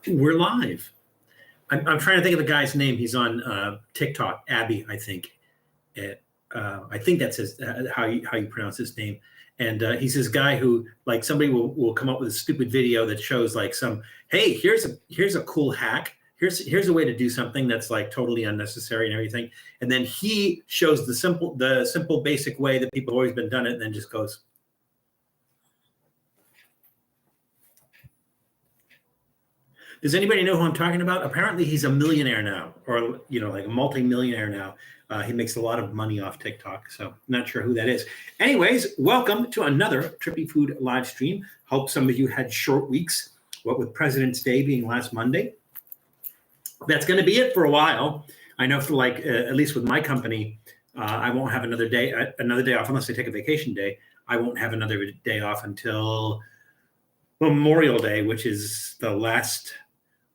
We're live. I'm trying to think of the guy's name. He's on TikTok, Abby, I think. I think that's how you pronounce his name. And he's this guy who, like, somebody will come up with a stupid video that shows like hey, here's a cool hack. Here's a way to do something that's like totally unnecessary and everything. And then he shows the simple basic way that people have always been done it, and then just goes. Does anybody know who I'm talking about? Apparently he's a millionaire now, or like a multi-millionaire now. He makes a lot of money off TikTok, so not sure who that is. Anyways, welcome to another Trippy Food live stream. Hope some of you had short weeks, what with President's Day being last Monday. That's going to be it for a while. I know for at least with my company, I won't have another day off unless I take a vacation day. I won't have another day off until Memorial Day, which is the last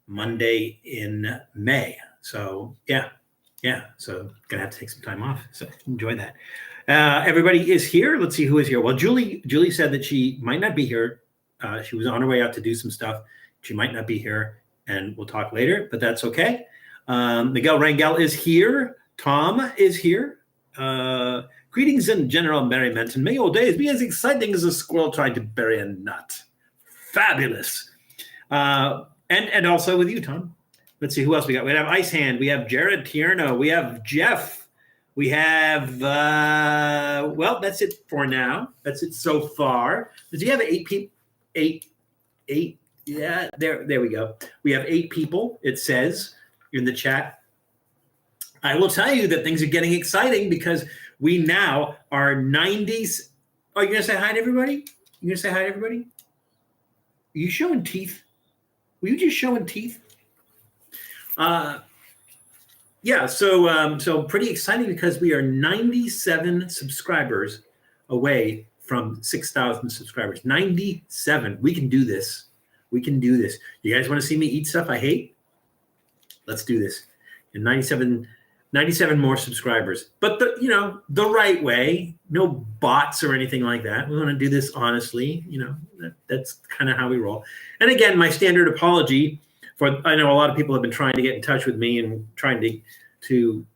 Monday in May. So yeah. So gonna have to take some time off. So enjoy that. Everybody is here. Let's see who is here. Well, Julie said that she might not be here. She was on her way out to do some stuff. She might not be here, and we'll talk later, but that's okay. Miguel Rangel is here. Tom is here. Greetings and general merriment, and may your days be as exciting as a squirrel trying to bury a nut. Fabulous. And also with you, Tom. Let's see who else we got. We have Ice Hand. We have Jared Tierno. We have Jeff. We have, well, that's it for now. That's it so far. Does he have eight? Yeah, there we go. We have 8 people, it says in the chat. I will tell you that things are getting exciting because we now are 90s. Oh, you're going to say hi to everybody? You're going to say hi to everybody? Are you showing teeth? Were you just showing teeth? Yeah, so pretty exciting because we are 97 subscribers away from 6,000 subscribers. 97. We can do this. We can do this. You guys want to see me eat stuff I hate? Let's do this. And 97 more subscribers. But the right way. No bots or anything like that. We want to do this honestly. That's kind of how we roll. And again, my standard apology I know a lot of people have been trying to get in touch with me and trying to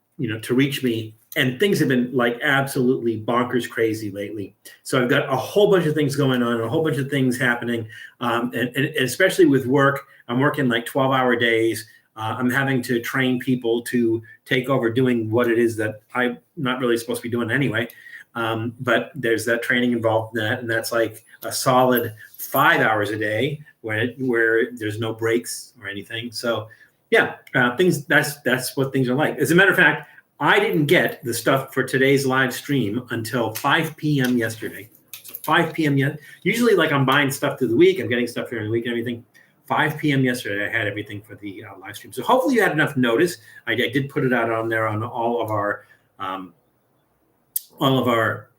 reach me, and things have been like absolutely bonkers crazy lately. So I've got a whole bunch of things going on, a whole bunch of things happening, and especially with work. I'm working like 12-hour days. I'm having to train people to take over doing what it is that I'm not really supposed to be doing anyway. But there's that training involved in that, and that's like a solid 5 hours a day where there's no breaks or anything. So yeah, that's what things are like. As a matter of fact, I didn't get the stuff for today's live stream until 5 p.m. yesterday. 5 p.m. yet. Usually, like, I'm buying stuff through the week. I'm getting stuff during the week and everything. 5 p.m. yesterday, I had everything for the live stream. So hopefully you had enough notice. I did put it out on there on all of our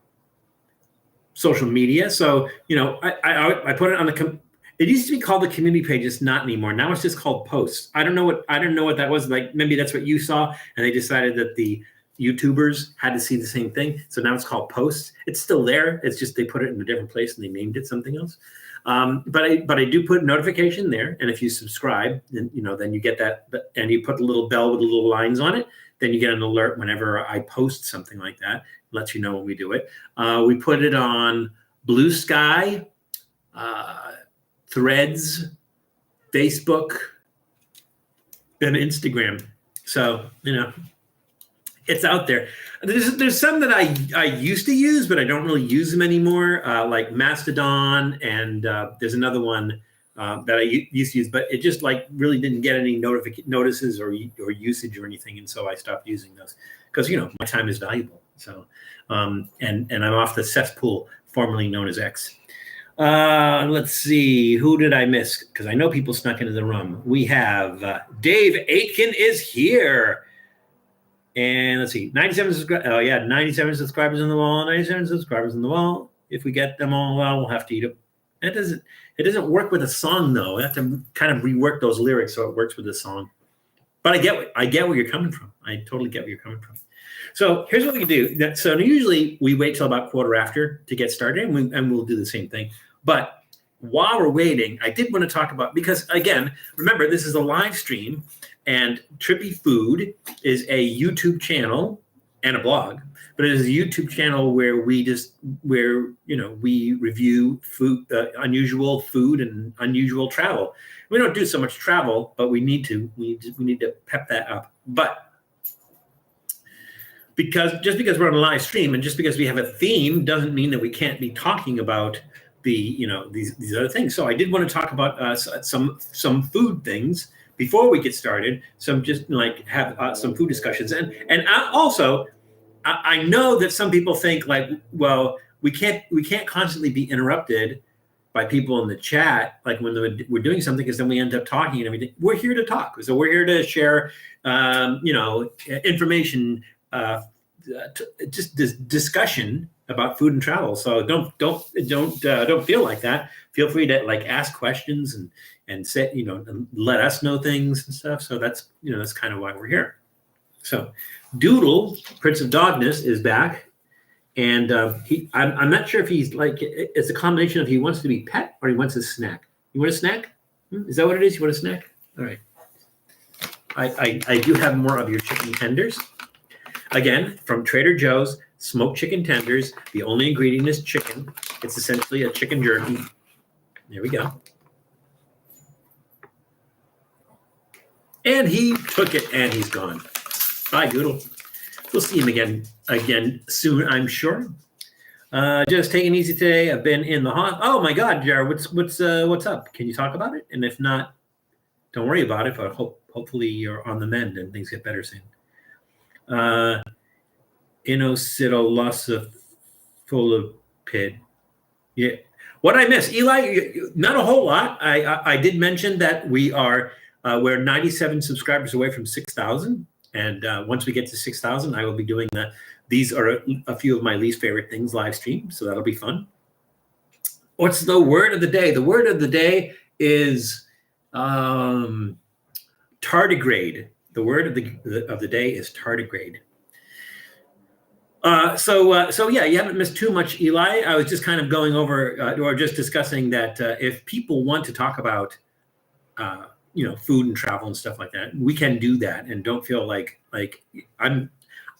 social media. So, I put it on it used to be called the community page. It's not anymore. Now it's just called posts. I don't know what that was. Like, maybe that's what you saw, and they decided that the YouTubers had to see the same thing. So now it's called posts. It's still there. It's just they put it in a different place and they named it something else. But I do put notification there, and if you subscribe, then you get that, and you put the little bell with the little lines on it. Then you get an alert whenever I post something like that. It lets you know when we do it. We put it on Blue Sky, Threads, Facebook, and Instagram. So it's out there. There's some that I used to use, but I don't really use them anymore, like Mastodon, and there's another one that I used to use, but it just like really didn't get any notices or usage or anything, and so I stopped using those because my time is valuable. So and I'm off the cesspool formerly known as X. Let's see, who did I miss? Because I know people snuck into the room. We have Dave Aitken is here. And let's see, 97 subscribers. Oh yeah, 97 subscribers on the wall. 97 subscribers on the wall. If we get them all, well, we'll have to eat it. It doesn't work with a song though. I have to kind of rework those lyrics so it works with the song. But I get where you're coming from. I totally get where you're coming from. So here's what we can do. So usually we wait till about quarter after to get started, and we'll do the same thing. But while we're waiting, I did want to talk about, because again, remember, this is a live stream, and Trippy Food is a YouTube channel and a blog, but it is a YouTube channel where we review food, unusual food and unusual travel. We don't do so much travel, but we need to pep that up. But just because we're on a live stream and just because we have a theme doesn't mean that we can't be talking about these other things. So I did want to talk about some food things before we get started. Some just like have some food discussions, and I know that some people think like, well, we can't constantly be interrupted by people in the chat, like when we're doing something, because then we end up talking and everything. We're here to talk, so we're here to share, information, just this discussion about food and travel. So don't feel like that. Feel free to like ask questions and say, and let us know things and stuff. So that's kind of why we're here. So Doodle, Prince of Dogness, is back, and I'm not sure if he's like, it's a combination of he wants to be pet or he wants a snack. You want a snack? Is that what it is? You want a snack? All right. I do have more of your chicken tenders. Again, from Trader Joe's, smoked chicken tenders. The only ingredient is chicken. It's essentially a chicken jerky. There we go. And he took it, and he's gone. Bye, Doodle. We'll see him again soon, I'm sure. Just taking it easy today. I've been in the hot. Oh my God, Jared, what's up? Can you talk about it? And if not, don't worry about it. But hopefully you're on the mend and things get better soon. Inocido lossa full of pid. Yeah. What I missed, Eli? Not a whole lot. I did mention that we're 97 subscribers away from 6,000. And once we get to 6,000, I will be doing that. These are a few of my least favorite things live stream, so that'll be fun. What's the word of the day? The word of the day is tardigrade. The word of the day is tardigrade. So yeah, you haven't missed too much, Eli. I was just kind of going over or just discussing that if people want to talk about food and travel and stuff like that, we can do that, and don't feel like I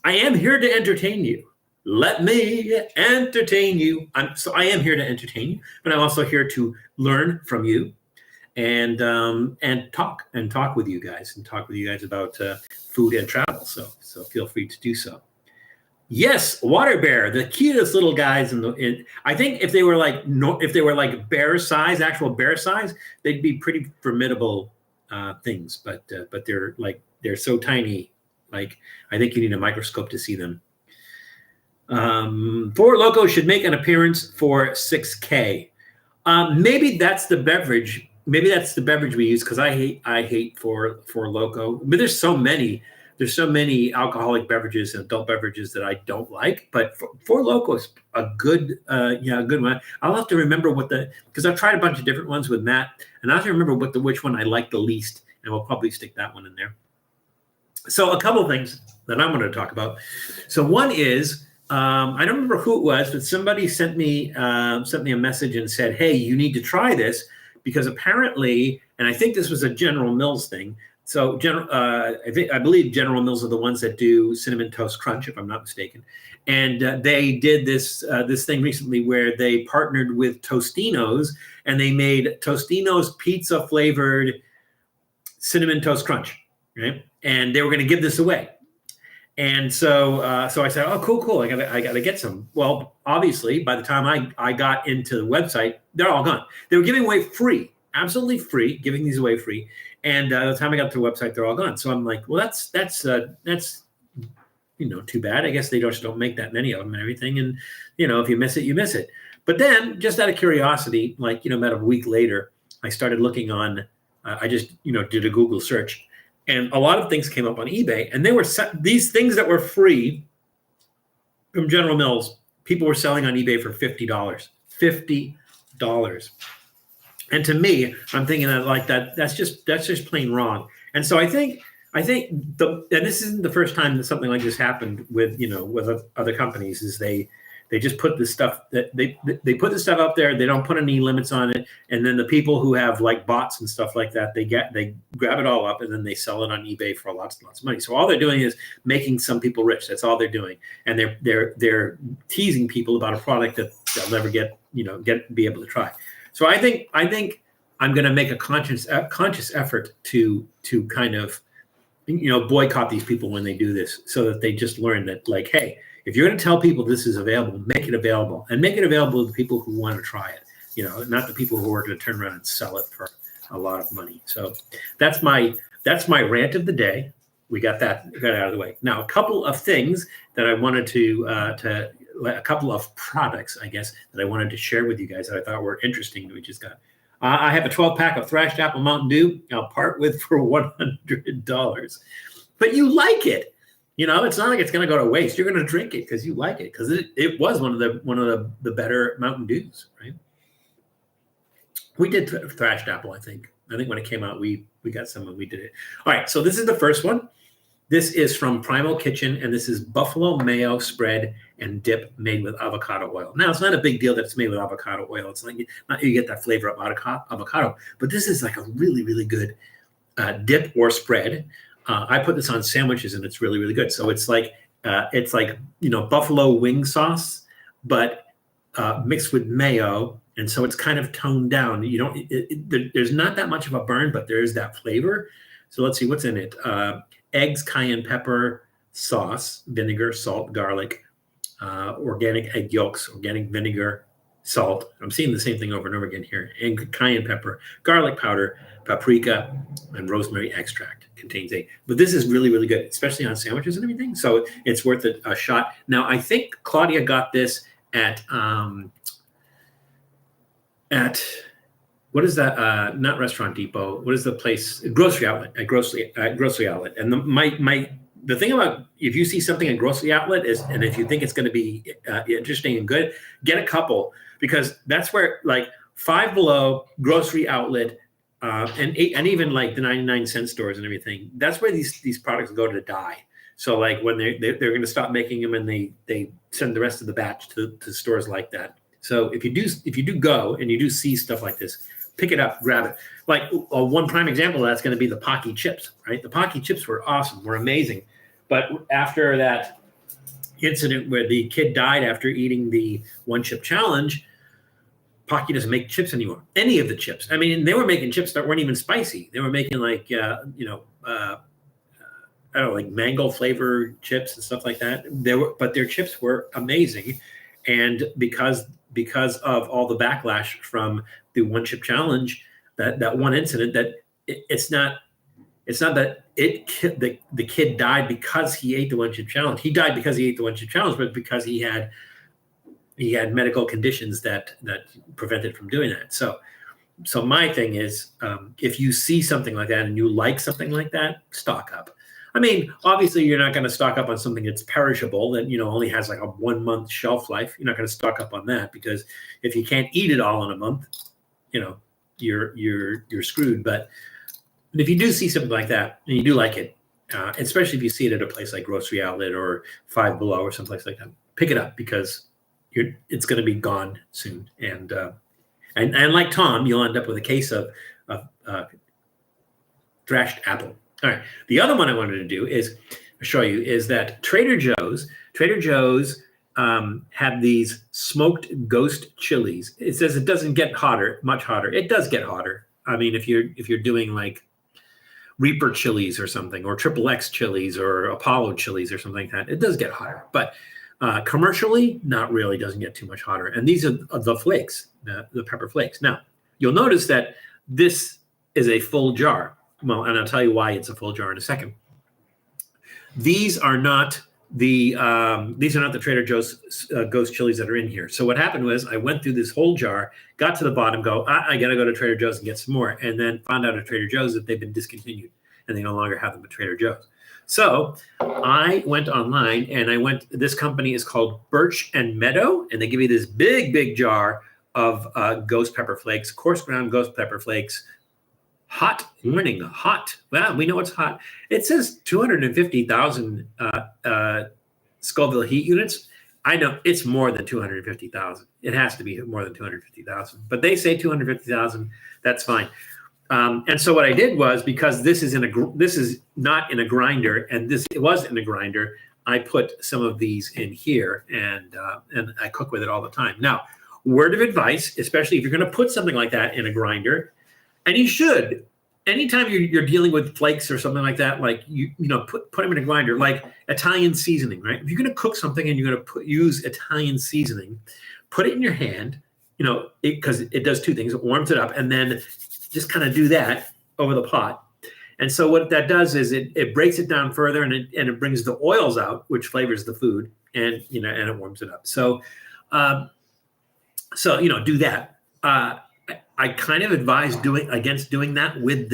am here to entertain you. Let me entertain you. I am here to entertain you, but I'm also here to learn from you and talk with you guys about food and travel. So feel free to do so. Yes, water bear, the cutest little guys I think if they were like bear size, actual bear size, they'd be pretty formidable things, but they're so tiny. Like, I think you need a microscope to see them. Four Loko should make an appearance for 6K. Maybe that's the beverage. Maybe that's the beverage we use, because I hate Four Loko. But there's so many alcoholic beverages and adult beverages that I don't like. But Four Loko is a good one. I'll have to remember because I've tried a bunch of different ones with Matt, and I have to remember which one I like the least, and we'll probably stick that one in there. So a couple of things that I wanted to talk about. So one is, I don't remember who it was, but somebody sent me a message and said, "Hey, you need to try this," because apparently, and I think this was a General Mills thing. So I believe General Mills are the ones that do Cinnamon Toast Crunch, if I'm not mistaken. And they did this thing recently where they partnered with Tostinos, and they made Tostinos pizza flavored Cinnamon Toast Crunch, right? And they were going to give this away. And so I said, "Oh, cool. I gotta get some." Well, obviously, by the time I got into the website, they're all gone. They were giving away free, absolutely free, giving these away free. And by the time I got to the website, they're all gone. So I'm like, well, that's too bad. I guess they just don't make that many of them and everything. And if you miss it, you miss it. But then, just out of curiosity, about a week later, I started looking on. I just did a Google search. And a lot of things came up on eBay, and they were these things that were free from General Mills. People were selling on eBay for $50. $50. And to me, I'm thinking that's just plain wrong. And so I think and this isn't the first time that something like this happened with other companies, is they They just put this stuff that they put the stuff up there. They don't put any limits on it. And then the people who have like bots and stuff like that, they grab it all up and then they sell it on eBay for lots and lots of money. So all they're doing is making some people rich. That's all they're doing. And they're teasing people about a product that they'll never be able to try. So I think I'm going to make a conscious effort to kind of, boycott these people when they do this, so that they just learn that, like, hey, if you're going to tell people this is available, make it available, and make it available to the people who want to try it. Not the people who are going to turn around and sell it for a lot of money. So that's my rant of the day. We got that out of the way. Now, a couple of things that I wanted a couple of products, I guess, that I wanted to share with you guys that I thought were interesting that we just got. I have a 12-pack of Thrashed Apple Mountain Dew I'll part with for $100. But you like it. It's not like it's going to go to waste. You're going to drink it because you like it, because it was one of the better Mountain Dews, right? We did Thrashed Apple, I think. I think when it came out, we got some and we did it. All right, so this is the first one. This is from Primal Kitchen, and this is buffalo mayo spread and dip made with avocado oil. Now, it's not a big deal that it's made with avocado oil. It's like you get that flavor of avocado, but this is like a really, really good dip or spread. I put this on sandwiches, and it's really, really good. So it's like buffalo wing sauce, but mixed with mayo, and so it's kind of toned down. There's not that much of a burn, but there is that flavor. So let's see what's in it. Eggs, cayenne pepper, sauce, vinegar, salt, garlic, organic egg yolks, organic vinegar, salt. I'm seeing the same thing over and over again here. And cayenne pepper, garlic powder, paprika, and rosemary extract. Contains but this is really, really good, especially on sandwiches and everything. So it's worth a shot. Now, I think Claudia got this at what is that? Not Restaurant Depot. What is the place? Grocery Outlet. At Grocery Outlet. And the thing about, if you see something at Grocery Outlet and if you think it's going to be interesting and good, get a couple, because that's where, like, Five Below, Grocery Outlet, and even like the 99-cent stores and everything. That's where these products go to die. So like when they're going to stop making them, and they send the rest of the batch to stores like that. So if you do go and you do see stuff like this, pick it up, grab it. Like one prime example of that's going to be the Pocky chips, right? The Pocky chips were awesome, were amazing. But after that incident where the kid died after eating the one chip challenge, Pocky doesn't make chips anymore. Any of the chips. I mean, they were making chips that weren't even spicy. They were making like, I don't know, like mango flavor chips and stuff like that. But their chips were amazing. And because of all the backlash from the one chip challenge, that one incident, that it's not that the kid died because he ate the one chip challenge. He died because he ate the one chip challenge, but because he had medical conditions that prevented from doing that. So my thing is, if you see something like that and you like something like that, stock up. I mean, obviously, you're not going to stock up on something that's perishable that only has like a 1 month shelf life. You're not going to stock up on that, because if you can't eat it all in a month, you're screwed. But if you do see something like that and you do like it, especially if you see it at a place like Grocery Outlet or Five Below or someplace like that, pick it up, because it's going to be gone soon. And like Tom, you'll end up with a case of Thrashed Apple. All right. The other one I wanted to do is show you is that Trader Joe's have these smoked ghost chilies. It says it doesn't get much hotter. It does get hotter. I mean, if you're doing like Reaper chilies or something, or Triple X chilies or Apollo chilies or something like that, it does get hotter. But commercially, not really, doesn't get too much hotter. And these are the flakes, the pepper flakes. Now, you'll notice that this is a full jar. Well, and I'll tell you why it's a full jar in a second. These are not the Trader Joe's ghost chilies that are in here. So what happened was I went through this whole jar, got to the bottom, I got to go to Trader Joe's and get some more, and then found out at Trader Joe's that they've been discontinued and they no longer have them at Trader Joe's. So I went online and this company is called Birch and Meadow, and they give you this big, big jar of ghost pepper flakes, coarse ground ghost pepper flakes. Hot warning, hot. Well, we know it's hot. It says 250,000 Scoville heat units. I know it's more than 250,000. It has to be more than 250,000. But they say 250,000. That's fine. And so what I did was, because this is not in a grinder, and it was in a grinder, I put some of these in here, and I cook with it all the time. Now, word of advice, especially if you're going to put something like that in a grinder, and you should, anytime you're dealing with flakes or something like that, like put them in a grinder, like Italian seasoning, right? If you're going to cook something and you're going to use Italian seasoning, put it in your hand, because it does two things. It warms it up, and then just kind of do that over the pot. And so what that does is it breaks it down further, and it brings the oils out, which flavors the food, and and it warms it up. So do that. I kind of advise against doing that with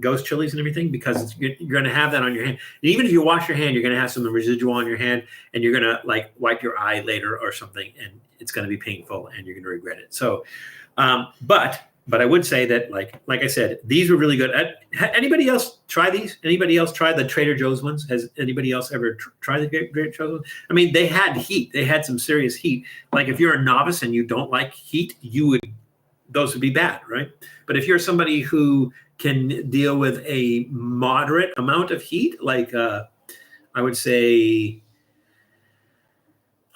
ghost chilies and everything, because you're going to have that on your hand. And even if you wash your hand, you're going to have some residual on your hand, and you're going to like wipe your eye later or something, and it's going to be painful, and you're going to regret it. So, but I would say that, like I said, these were really good. Anybody else try these? Anybody else try the Trader Joe's ones? Has anybody else ever tried the Trader Joe's ones? I mean, they had heat. They had some serious heat. Like if you're a novice and you don't like heat, those would be bad, right? But if you're somebody who can deal with a moderate amount of heat, like I would say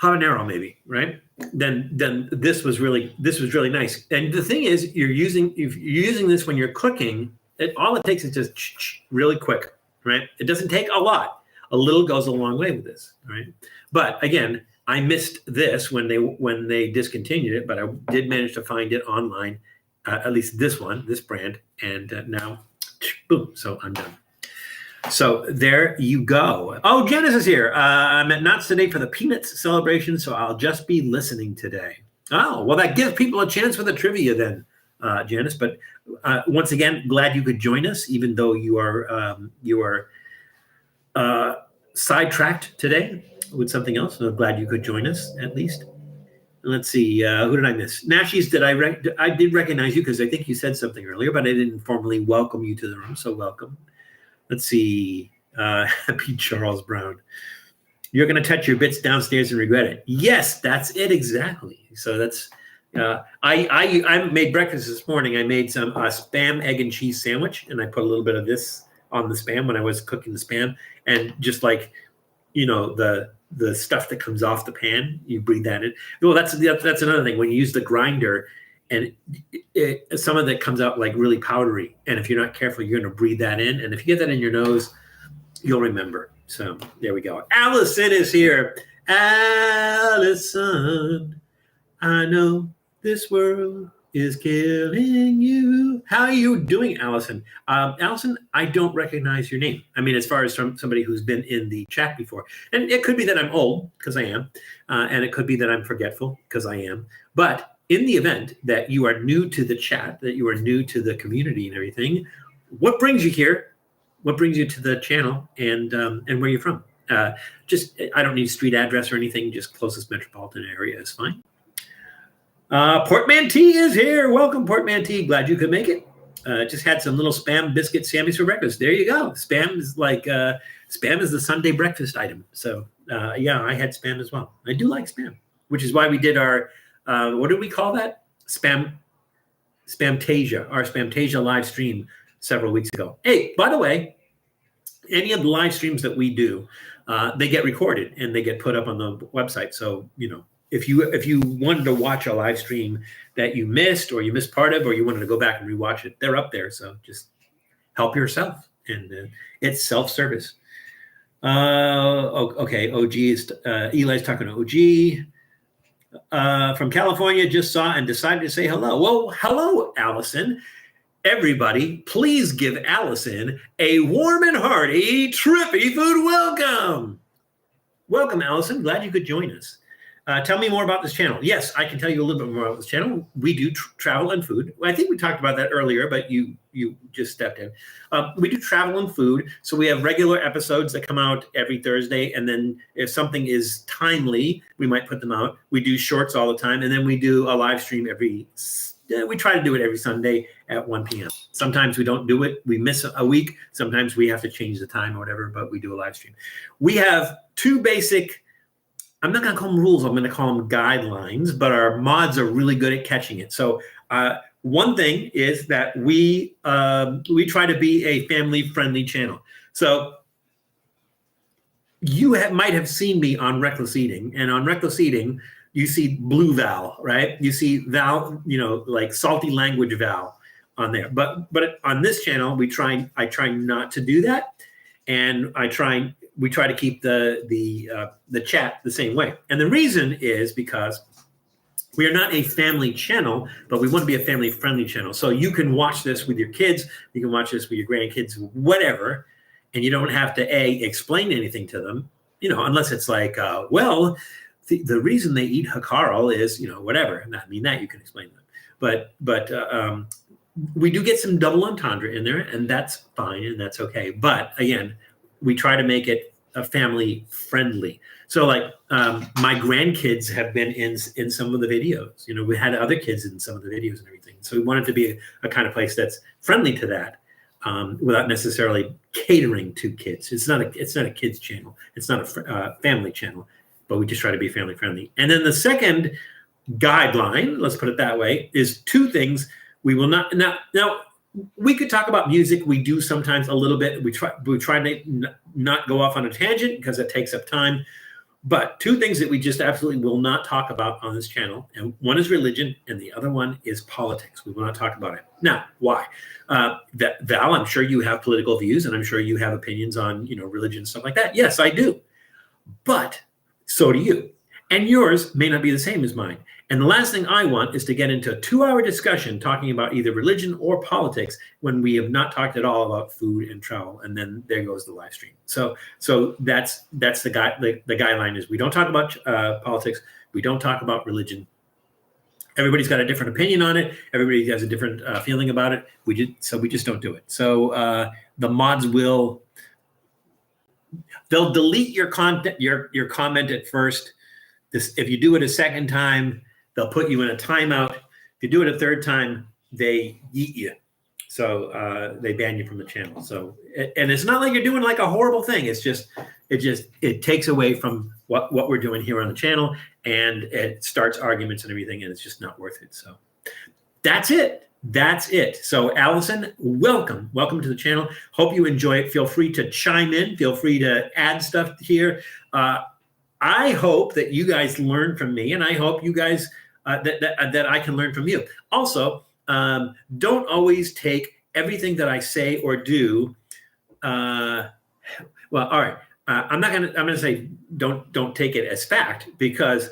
habanero maybe, right? Then this was really nice. And the thing is, if you're using this when you're cooking, all it takes is just really quick, right? It doesn't take a lot. A little goes a long way with this, right? But again, I missed this when they discontinued it, but I did manage to find it online, at least this brand, and now, boom, so I'm done. So there you go. Oh, Janice is here. I'm at Knott's today for the Peanuts celebration, so I'll just be listening today. Oh, well, that gives people a chance for the trivia then, Janice. But once again, glad you could join us, even though you are sidetracked today with something else. So I'm glad you could join us at least. Let's see, who did I miss? Nashies, I did recognize you because I think you said something earlier, but I didn't formally welcome you to the room, so welcome. Let's see, Happy Charles Brown. You're going to touch your bits downstairs and regret it. Yes, that's it exactly. So that's I made breakfast this morning. I made some Spam, egg, and cheese sandwich, and I put a little bit of this on the Spam when I was cooking the Spam, and just like the stuff that comes off the pan, you breathe that in. Well, that's another thing. When you use the grinder, and some of that comes out like really powdery, and if you're not careful, you're going to breathe that in. And if you get that in your nose, you'll remember. So there we go. Allison is here. Allison, I know this world is killing you. How are you doing, Allison? Allison, I don't recognize your name. I mean, as far as from somebody who's been in the chat before. And it could be that I'm old, because I am. And it could be that I'm forgetful, because I am. But in the event that you are new to the chat, that you are new to the community and everything, what brings you here? What brings you to the channel, and where you're from? Just, I don't need street address or anything. Just closest metropolitan area is fine. Portmanteau is here. Welcome, Portmanteau. Glad you could make it. Just had some little Spam biscuit Sammys for breakfast. There you go. Spam is the Sunday breakfast item. So yeah, I had Spam as well. I do like Spam, which is why we did our what did we call that? Spamtasia, our Spamtasia live stream several weeks ago. Hey, by the way, any of the live streams that we do, they get recorded and they get put up on the website. So if you wanted to watch a live stream that you missed, or you missed part of, or you wanted to go back and rewatch it, they're up there. So just help yourself, and it's self-service. Okay, OG is Eli's talking to OG. From California, just saw and decided to say hello. Well, hello, Allison. Everybody, please give Allison a warm and hearty Trippy Food welcome. Welcome, Allison. Glad you could join us. Tell me more about this channel. Yes, I can tell you a little bit more about this channel. We do travel and food. Well, I think we talked about that earlier, but you just stepped in. We do travel and food. So we have regular episodes that come out every Thursday. And then if something is timely, we might put them out. We do shorts all the time. And then we do a live stream we try to do it every Sunday at 1 p.m. Sometimes we don't do it. We miss a week. Sometimes we have to change the time or whatever, but we do a live stream. We have two basic I'm not going to call them rules. I'm going to call them guidelines, but our mods are really good at catching it. So one thing is that we try to be a family-friendly channel. So you might have seen me on Reckless Eating, and on Reckless Eating, you see Blue Val, right? You see Val, like salty language Val on there. But on this channel, I try not to do that, and we try to keep the chat the same way. And the reason is because we are not a family channel, but we want to be a family-friendly channel. So you can watch this with your kids, you can watch this with your grandkids, whatever, and you don't have to explain anything to them, unless it's like, well, the reason they eat hakarl is, whatever. And I mean that you can explain them, but we do get some double entendre in there, and that's fine and that's okay. But again, we try to make it family friendly. So like my grandkids have been in some of the videos. We had other kids in some of the videos and everything. So we wanted to be a kind of place that's friendly to that. Without necessarily catering to kids. It's not a kids channel. It's not a family channel, but we just try to be family friendly. And then the second guideline, let's put it that way, is two things we will not. Now we could talk about music. We do sometimes a little bit. We try to not go off on a tangent because it takes up time. But two things that we just absolutely will not talk about on this channel, and one is religion, and the other one is politics. We will not talk about it. Now, why? Val, I'm sure you have political views, and I'm sure you have opinions on religion and stuff like that. Yes, I do. But so do you. And yours may not be the same as mine. And the last thing I want is to get into a 2-hour discussion talking about either religion or politics when we have not talked at all about food and travel. And then there goes the live stream. So that's the guideline is we don't talk about politics. We don't talk about religion. Everybody's got a different opinion on it. Everybody has a different feeling about it. We just don't do it. So the mods they'll delete your content, your comment at first. If you do it a second time, they'll put you in a timeout. If you do it a third time, they yeet you. So they ban you from the channel. So, and it's not like you're doing like a horrible thing. It's just, it takes away from what we're doing here on the channel, and it starts arguments and everything, and it's just not worth it. So that's it. That's it. So Allison, welcome to the channel. Hope you enjoy it. Feel free to chime in. Feel free to add stuff here. I hope that you guys learn from me, and I hope you guys that I can learn from you. Also, don't always take everything that I say or do. Well, all right. I'm gonna say don't take it as fact, because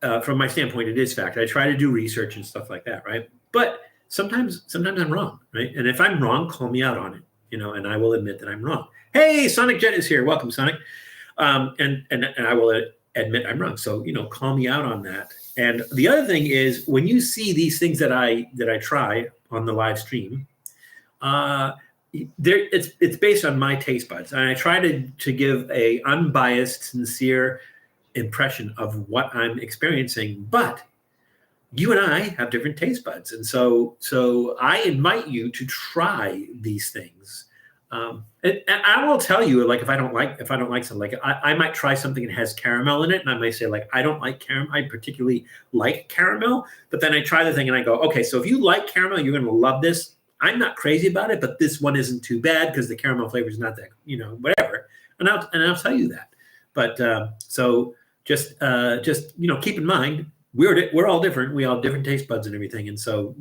from my standpoint, it is fact. I try to do research and stuff like that, right? But sometimes I'm wrong, right? And if I'm wrong, call me out on it, and I will admit that I'm wrong. Hey, Sonic Jet is here. Welcome, Sonic. And I will admit I'm wrong. So, call me out on that. And the other thing is, when you see these things that I try on the live stream, it's based on my taste buds. And I try to give a unbiased, sincere impression of what I'm experiencing. But you and I have different taste buds. And so I invite you to try these things. And I will tell you, like, if I don't like something, like I might try something that has caramel in it, and I might say, like, I don't like caramel. I particularly like caramel, but then I try the thing and I go, okay, so if you like caramel, you're going to love this. I'm not crazy about it, but this one isn't too bad because the caramel flavor is not that, whatever. And I'll tell you that. But so just keep in mind, we're all different. We all have different taste buds and everything. And so,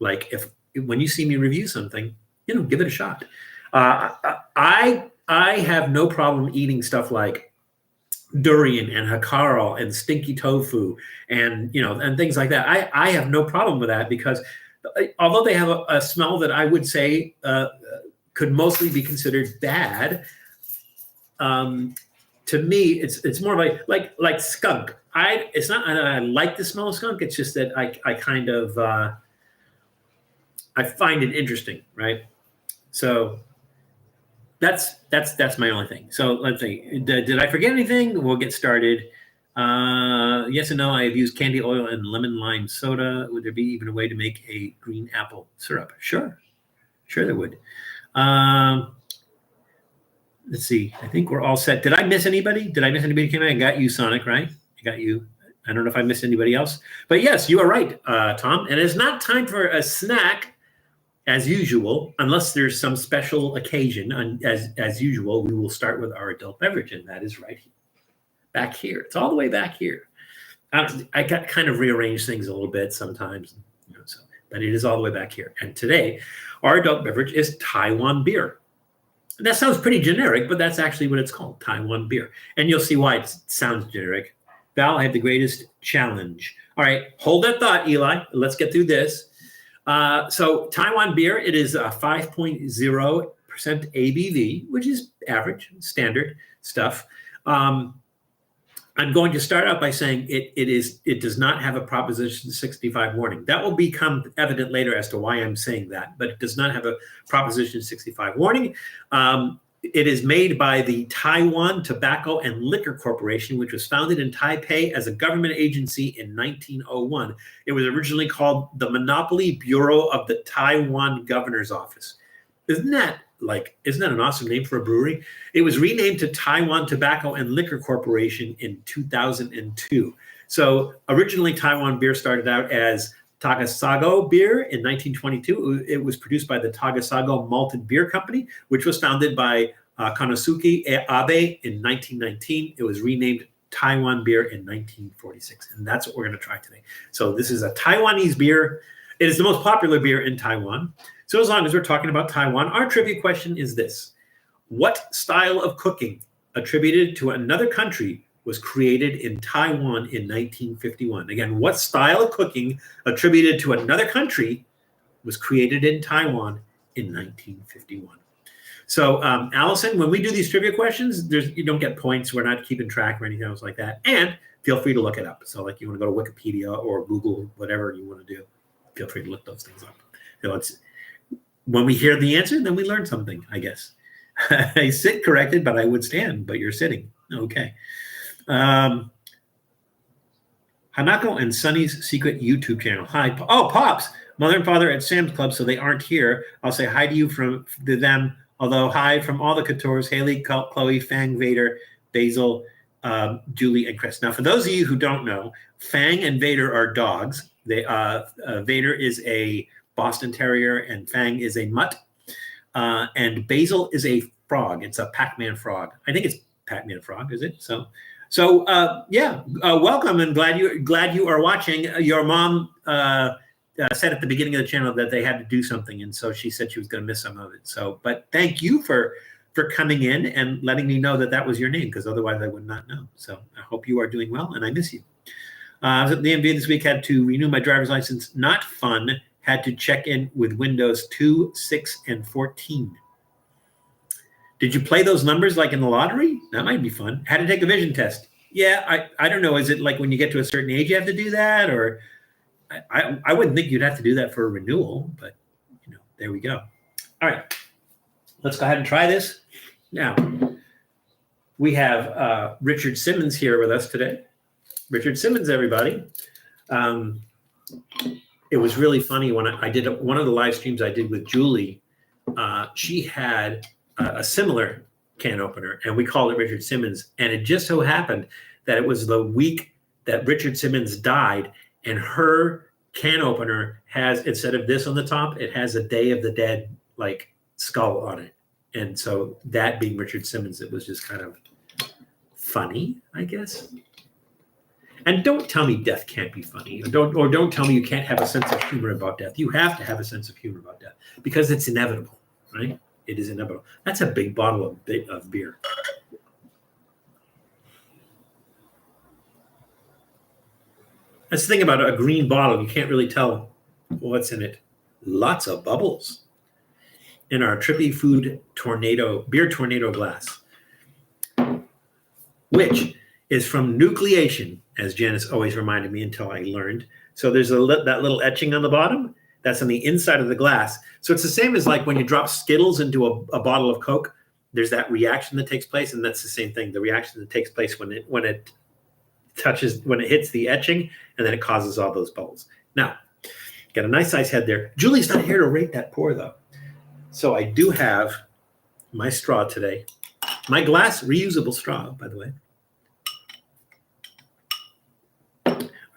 like when you see me review something, give it a shot. I have no problem eating stuff like durian and hakarl and stinky tofu and and things like that. I have no problem with that, because although they have a smell that I would say could mostly be considered bad, to me it's more like skunk. It's not that I like the smell of skunk. It's just that I kind of I find it interesting, right? So that's my only thing. So let's see. Did I forget anything? We'll get started. Yes and no. I have used candy oil and lemon lime soda. Would there be even a way to make a green apple syrup? Sure there would. let's see. I think we're all set. Did I miss anybody? Did I miss anybody? Came in? I got you, Sonic, right? I got you. I don't know if I missed anybody else. But yes, you are right, Tom. And it's not time for a snack as usual, unless there's some special occasion. And as usual, we will start with our adult beverage, and that is right here, back here. It's all the way back here. I got kind of rearranged things a little bit sometimes, but it is all the way back here. And today, our adult beverage is Taiwan Beer. And that sounds pretty generic, but that's actually what it's called, Taiwan Beer. And you'll see why it sounds generic. Val, I have the greatest challenge. All right, hold that thought, Eli. Let's get through this. So Taiwan Beer, it is a 5.0% ABV, which is average, standard stuff. I'm going to start out by saying it does not have a Proposition 65 warning. That will become evident later as to why I'm saying that, but it does not have a Proposition 65 warning. It is made by the Taiwan Tobacco and Liquor Corporation, which was founded in Taipei as a government agency in 1901. It was originally called the Monopoly Bureau of the Taiwan Governor's Office. Isn't that an awesome name for a brewery? It was renamed to Taiwan Tobacco and Liquor Corporation in 2002. So originally Taiwan Beer started out as Tagasago Beer in 1922. It was produced by the Tagasago Malted Beer Company, which was founded by Konosuke Abe in 1919. It was renamed Taiwan Beer in 1946. And that's what we're going to try today. So this is a Taiwanese beer. It is the most popular beer in Taiwan. So as long as we're talking about Taiwan, our trivia question is this. What style of cooking attributed to another country was created in Taiwan in 1951? Again, what style of cooking attributed to another country was created in Taiwan in 1951? So, Allison, when we do these trivia questions, you don't get points. We're not keeping track or anything else like that. And feel free to look it up. So like you want to go to Wikipedia or Google, whatever you want to do, feel free to look those things up. When we hear the answer, then we learn something, I guess. I sit corrected, but I would stand, but you're sitting. Okay. Hanako and Sunny's secret YouTube channel. Hi. Oh, Pops. Mother and father at Sam's Club, so they aren't here. I'll say hi to you to them. Although hi from all the Coutures, Haley, Chloe, Fang, Vader, Basil, Julie, and Chris. Now, for those of you who don't know, Fang and Vader are dogs. Vader is a Boston Terrier, and Fang is a mutt, and Basil is a frog. It's a Pac-Man frog. I think it's Pac-Man frog, is it? So welcome and glad you are watching. Your mom said at the beginning of the channel that they had to do something, and so she said she was going to miss some of it. So, but thank you for coming in and letting me know that was your name, because otherwise I would not know. So I hope you are doing well, and I miss you. I was at the DMV this week. Had to renew my driver's license. Not fun. Had to check in with Windows 2, 6, and 14. Did you play those numbers like in the lottery? That might be fun. Had to take a vision test. Yeah, I don't know. Is it like when you get to a certain age you have to do that? Or I wouldn't think you'd have to do that for a renewal, but there we go. All right, let's go ahead and try this. Now, we have Richard Simmons here with us today. Richard Simmons, everybody. It was really funny when I did one of the live streams I did with Julie. She had a similar can opener, and we called it Richard Simmons. And it just so happened that it was the week that Richard Simmons died, and her can opener has, instead of this on the top, it has a Day of the Dead like skull on it. And so that being Richard Simmons, it was just kind of funny, I guess. And don't tell me death can't be funny. Or don't tell me you can't have a sense of humor about death. You have to have a sense of humor about death because it's inevitable, right? It is inevitable. That's a big bottle of beer. That's the thing about a green bottle. You can't really tell what's in it. Lots of bubbles in our Trippy Food beer tornado glass, which is from nucleation, as Janice always reminded me until I learned. So there's that little etching on the bottom. That's on the inside of the glass. So it's the same as like when you drop Skittles into a bottle of Coke. There's that reaction that takes place, and that's the same thing. The reaction that takes place when it hits the etching, and then it causes all those bubbles. Now, got a nice size head there. Julie's not here to rate that pour, though. So I do have my straw today. My glass, reusable straw, by the way.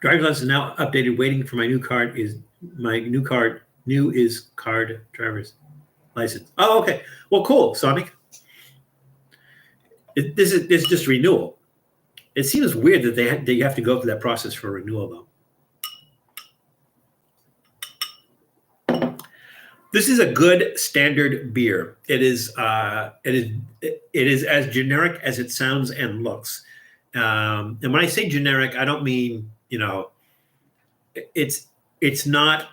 Driver's license is now updated. Waiting for my new card. New is card driver's license. Oh, okay. Well, cool, Sonic. This is just renewal. It seems weird that you have to go through that process for renewal, though. This is a good standard beer. It is as generic as it sounds and looks. And when I say generic, I don't mean, it's not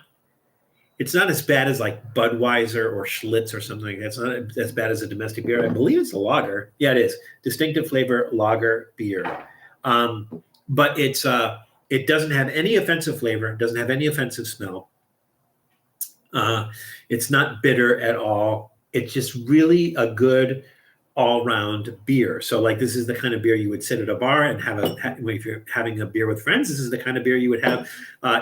as bad as like Budweiser or Schlitz or something like that. It's not as bad as a domestic beer. I believe it's a lager. Yeah, it is. Distinctive flavor lager beer. But it doesn't have any offensive flavor. It doesn't have any offensive smell. It's not bitter at all. It's just really a good all-round beer. So like this is the kind of beer you would sit at a bar and if you're having a beer with friends, this is the kind of beer you would have.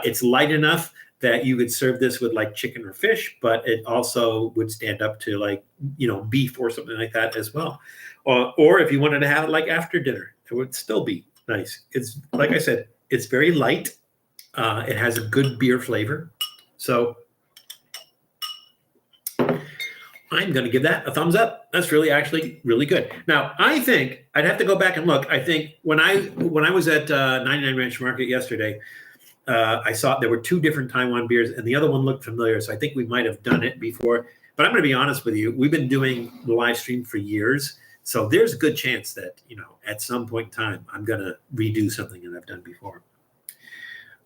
It's light enough that you could serve this with like chicken or fish, but it also would stand up to like, beef or something like that as well. Or if you wanted to have it like after dinner, it would still be nice. It's like I said, it's very light. It has a good beer flavor. So I'm going to give that a thumbs up. That's actually really good. Now, I think I'd have to go back and look. I think when I was at 99 Ranch Market yesterday, I saw there were two different Taiwan beers, and the other one looked familiar. So I think we might have done it before. But I'm going to be honest with you. We've been doing the live stream for years. So there's a good chance that, at some point in time, I'm going to redo something that I've done before.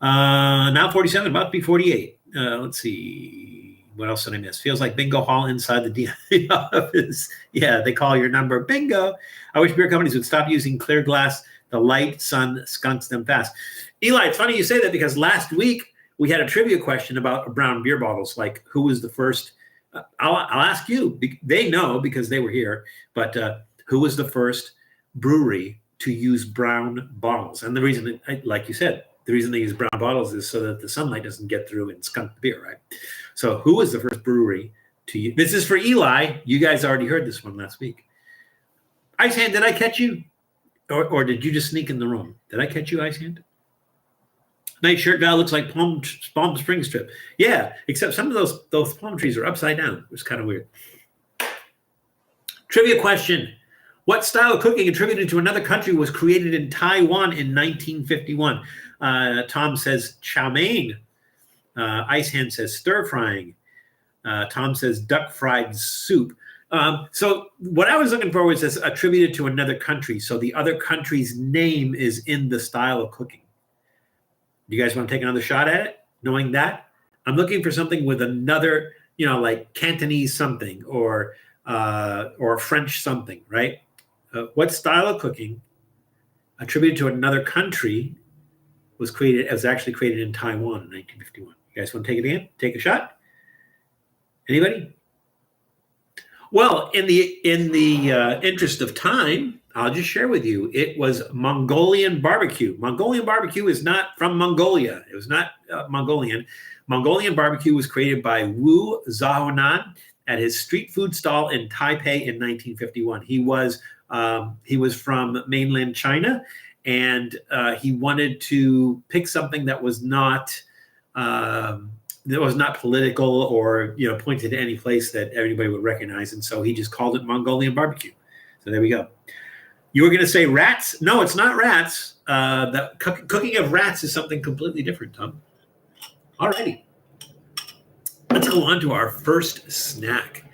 Now 47, about to be 48. Let's see. What else did I miss? Feels like bingo hall inside the DMV office. Yeah, they call your number. Bingo. I wish beer companies would stop using clear glass. The light sun skunks them fast. Eli, it's funny you say that because last week we had a trivia question about brown beer bottles. Like, who was the first? I'll ask you. They know because they were here. But who was the first brewery to use brown bottles? And the reason, like you said, the reason they use brown bottles is so that the sunlight doesn't get through and skunk the beer, right? So who was the first brewery to use? This is for Eli. You guys already heard this one last week. Ice Hand, did I catch you? Or did you just sneak in the room? Did I catch you, Ice Hand? Nice shirt, Val. Looks like Palm Springs trip. Yeah, except some of those palm trees are upside down. It was kind of weird. Trivia question. What style of cooking attributed to another country was created in Taiwan in 1951? Tom says chow mein. Ice Hand says stir frying. Tom says duck fried soup. So what I was looking for was this attributed to another country. So the other country's name is in the style of cooking. Do you guys want to take another shot at it? Knowing that, I'm looking for something with another, like Cantonese something or French something, right? What style of cooking attributed to another country was actually created in Taiwan in 1951? You guys want to take it again? Take a shot? Anybody? Well, in the interest of time, I'll just share with you. It was Mongolian barbecue. Mongolian barbecue is not from Mongolia. It was not Mongolian. Mongolian barbecue was created by Wu Zahonan at his street food stall in Taipei in 1951. He was from mainland China, and he wanted to pick something that was not political or pointed to any place that everybody would recognize, and so he just called it Mongolian barbecue. So there we go. You were going to say rats? No, it's not rats. The cooking of rats is something completely different, Tom. All righty. Let's go on to our first snack.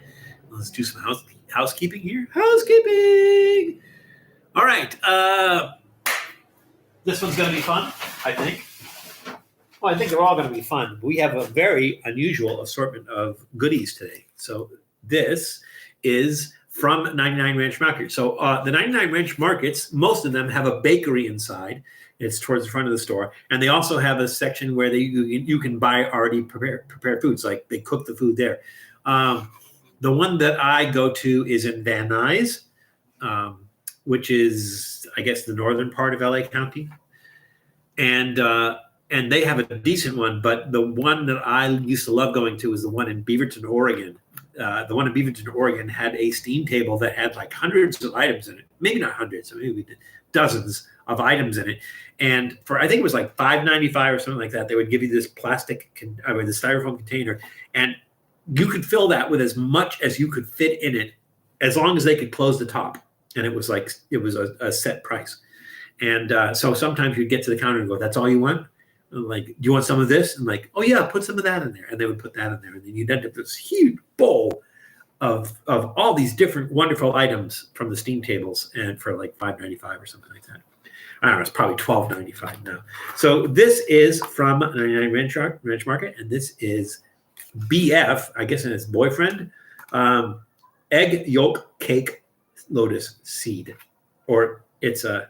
Let's do some housekeeping here. Housekeeping. All right. This one's going to be fun, I think. Well, I think they're all going to be fun. We have a very unusual assortment of goodies today. So this is from 99 Ranch Market. So the 99 Ranch Markets, most of them have a bakery inside. It's towards the front of the store. And they also have a section where you can buy already prepared foods, like they cook the food there. The one that I go to is in Van Nuys, which is, I guess, the northern part of LA County. And they have a decent one, but the one that I used to love going to is the one in Beaverton, Oregon. the one in Beaverton, Oregon, had a steam table that had like hundreds of items in it. Maybe not hundreds, maybe dozens of items in it. And for, I think it was like $5.95 or something like that, they would give you this the styrofoam container, and you could fill that with as much as you could fit in it, as long as they could close the top. And it was a set price. And so sometimes you'd get to the counter and go, "That's all you want?" I'm like, "Do you want some of this?" And like, "Oh yeah, put some of that in there." And they would put that in there, and then you'd end up with this huge bowl of all these different wonderful items from the steam tables, and for like $5.95 or something like that. I don't know, it's probably $12.95 now. So this is from 99 Ranch Market, and this is BF, I guess, and it's boyfriend, egg yolk cake lotus seed, or it's a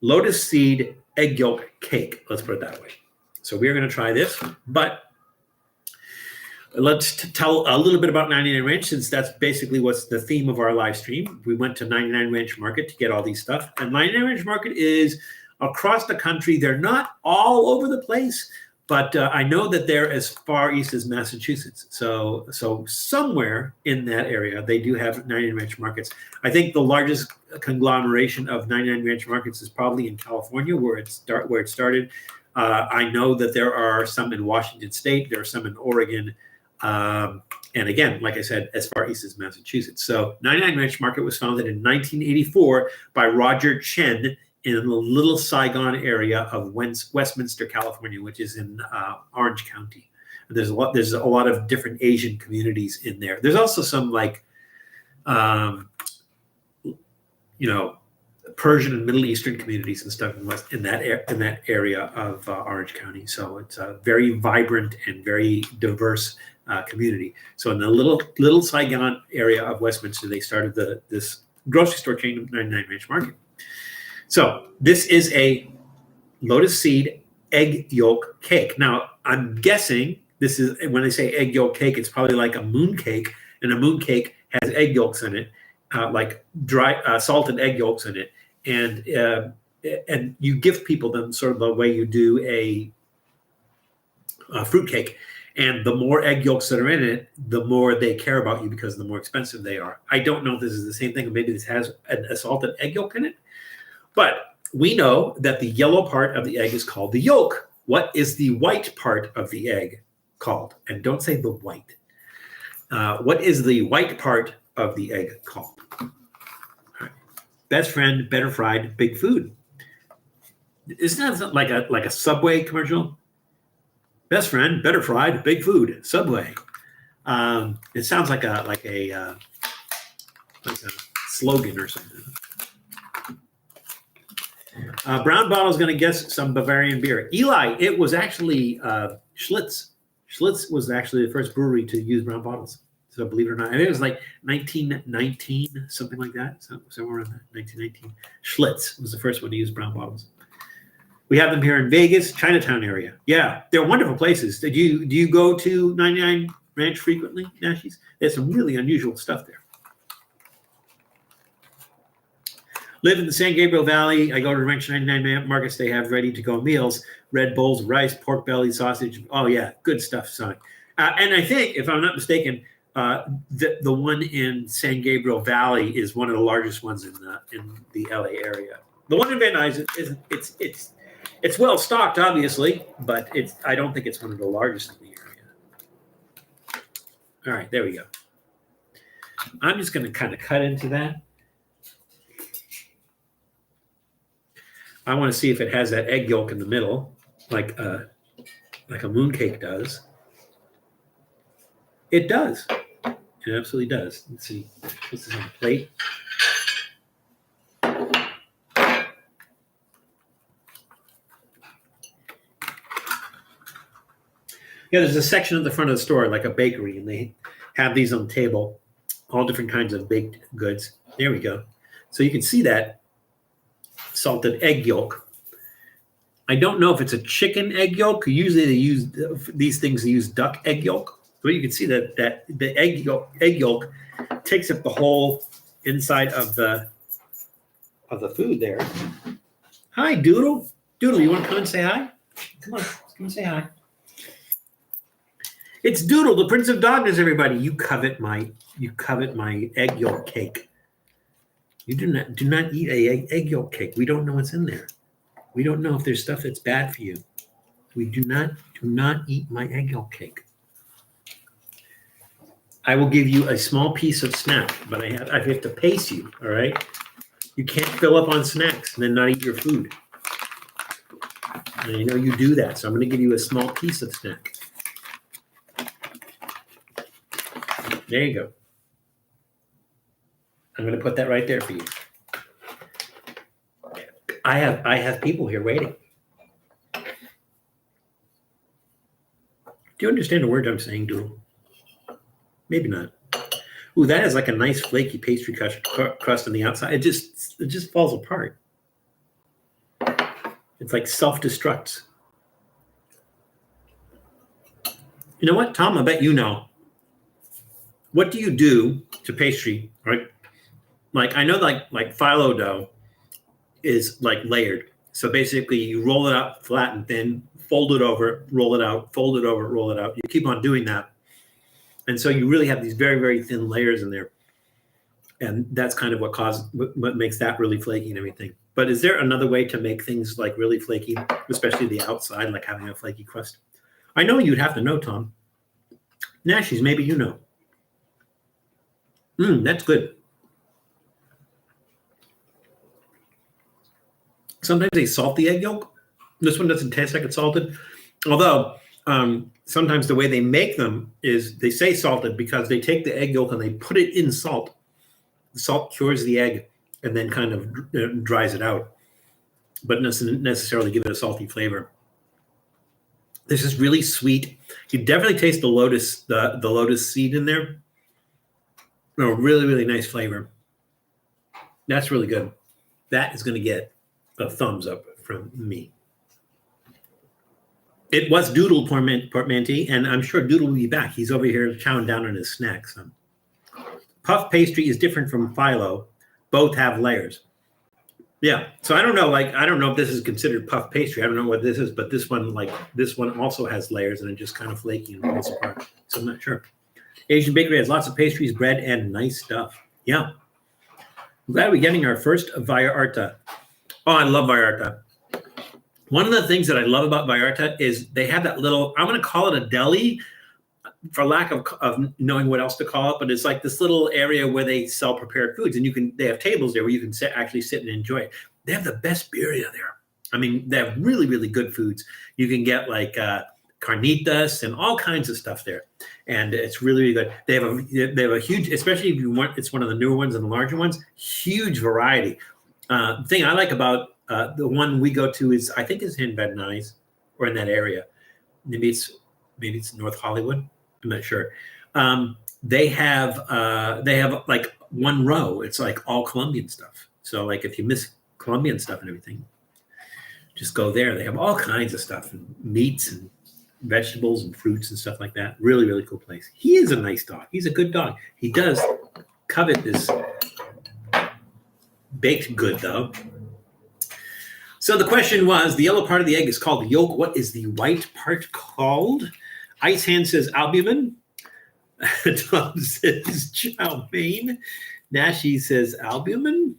lotus seed egg yolk cake. Let's put it that way. So we're going to try this, but let's tell a little bit about 99 Ranch, since that's basically what's the theme of our live stream. We went to 99 Ranch Market to get all these stuff, and 99 Ranch Market is across the country. They're not all over the place, but I know that they're as far east as Massachusetts. So somewhere in that area, they do have 99 Ranch Markets. I think the largest conglomeration of 99 Ranch Markets is probably in California, where it started. I know that there are some in Washington State. There are some in Oregon. And again, like I said, as far east as Massachusetts. So 99 Ranch Market was founded in 1984 by Roger Chen in the Little Saigon area of Westminster, California, which is in Orange County. There's a lot of different Asian communities in there. There's also some like, Persian and Middle Eastern communities and stuff in that area of Orange County. So it's a very vibrant and very diverse community. So in the little Saigon area of Westminster, they started this grocery store chain of 99 Ranch Market. So this is a lotus seed egg yolk cake. Now, I'm guessing this is, when they say egg yolk cake, it's probably like a moon cake, and a moon cake has egg yolks in it, like dry salted egg yolks in it, and you give people them sort of the way you do a fruit cake. And the more egg yolks that are in it, the more they care about you, because the more expensive they are. I don't know if this is the same thing, or maybe this has a salted egg yolk in it. But we know that the yellow part of the egg is called the yolk. What is the white part of the egg called? And don't say the white. What is the white part of the egg called? All right. Best friend, better fried, big food. Isn't that like a Subway commercial? Best friend, better fried, big food, Subway. It sounds like a slogan or something. Brown Bottle is going to guess some Bavarian beer. Eli, it was actually Schlitz. Schlitz was actually the first brewery to use brown bottles. So believe it or not, I think it was like 1919, something like that. Somewhere around that, 1919. Schlitz was the first one to use brown bottles. We have them here in Vegas, Chinatown area. Yeah, they're wonderful places. Do you go to 99 Ranch frequently, Nashies? There's some really unusual stuff there. Live in the San Gabriel Valley. I go to Ranch 99 Markets. They have ready-to-go meals, red bowls, rice, pork belly, sausage. Oh, yeah, good stuff, son. And I think, if I'm not mistaken, the one in San Gabriel Valley is one of the largest ones in the LA area. The one in Van Nuys it's well stocked, obviously, but I don't think it's one of the largest in the area. All right, there we go. I'm just going to kind of cut into that. I want to see if it has that egg yolk in the middle, like a mooncake does. It does. It absolutely does. Let's see. This is on the plate. Yeah, there's a section at the front of the store, like a bakery, and they have these on the table, all different kinds of baked goods. There we go. So you can see that salted egg yolk. I don't know if it's a chicken egg yolk. Usually they use these things. They use duck egg yolk. But you can see that the egg yolk takes up the whole inside of the food there. Hi, Doodle. Doodle, you want to come and say hi? Come on, come and say hi. It's Doodle, the Prince of Darkness, everybody. You covet my egg yolk cake. You do not eat a egg yolk cake. We don't know what's in there. We don't know if there's stuff that's bad for you. We do not eat my egg yolk cake. I will give you a small piece of snack, but I have to pace you, all right? You can't fill up on snacks and then not eat your food. And I know you do that, so I'm going to give you a small piece of snack. There you go. I'm going to put that right there for you. I have people here waiting. Do you understand the word I'm saying, Doodle? Maybe not. Ooh, that is like a nice flaky pastry crust on the outside. It just falls apart. It's like self-destructs. You know what, Tom? I bet you know. What do you do to pastry, right? Like I know like phyllo dough is like layered. So basically you roll it out flat and thin, fold it over, roll it out, fold it over, roll it out. You keep on doing that. And so you really have these very, very thin layers in there. And that's kind of what makes that really flaky and everything. But is there another way to make things like really flaky, especially the outside, like having a flaky crust? I know you'd have to know, Tom. Nashies, maybe you know. That's good. Sometimes they salt the egg yolk. This one doesn't taste like it's salted. Although sometimes the way they make them is they say salted because they take the egg yolk and they put it in salt. The salt cures the egg and then kind of dries it out, but doesn't necessarily give it a salty flavor. This is really sweet. You definitely taste the lotus seed in there. No, really, really nice flavor. That's really good. That is going to get a thumbs up from me. It was Doodle Portmanteau, and I'm sure Doodle will be back. He's over here chowing down on his snacks. Puff pastry is different from phyllo. Both have layers. Yeah, so I don't know. Like, I don't know if this is considered puff pastry. I don't know what this is, but this one also has layers, and it just kind of flaky and falls apart. So I'm not sure. Asian bakery has lots of pastries, bread, and nice stuff. Yeah. I'm glad we're getting our first Vallarta. Oh, I love Vallarta. One of the things that I love about Vallarta is they have that little, I'm going to call it a deli for lack of knowing what else to call it, but it's like this little area where they sell prepared foods, and they have tables there where you can actually sit and enjoy it. They have the best birria there. I mean, they have really, really good foods. You can get like carnitas and all kinds of stuff there, and it's really, really good. They have a huge, especially if you want, it's one of the newer ones and the larger ones, huge variety. The thing I like about the one we go to is, I think it's in Van Nuys or in that area. Maybe it's North Hollywood. I'm not sure. They have like one row. It's like all Colombian stuff. So like if you miss Colombian stuff and everything, just go there. They have all kinds of stuff and meats and vegetables and fruits and stuff like that. Really, really cool place. He is a nice dog. He's a good dog. He does covet this baked good though. So the question was, the yellow part of the egg is called yolk. What is the white part called? Ice Hand says albumin. Tom says chow mein. Nashi says albumin.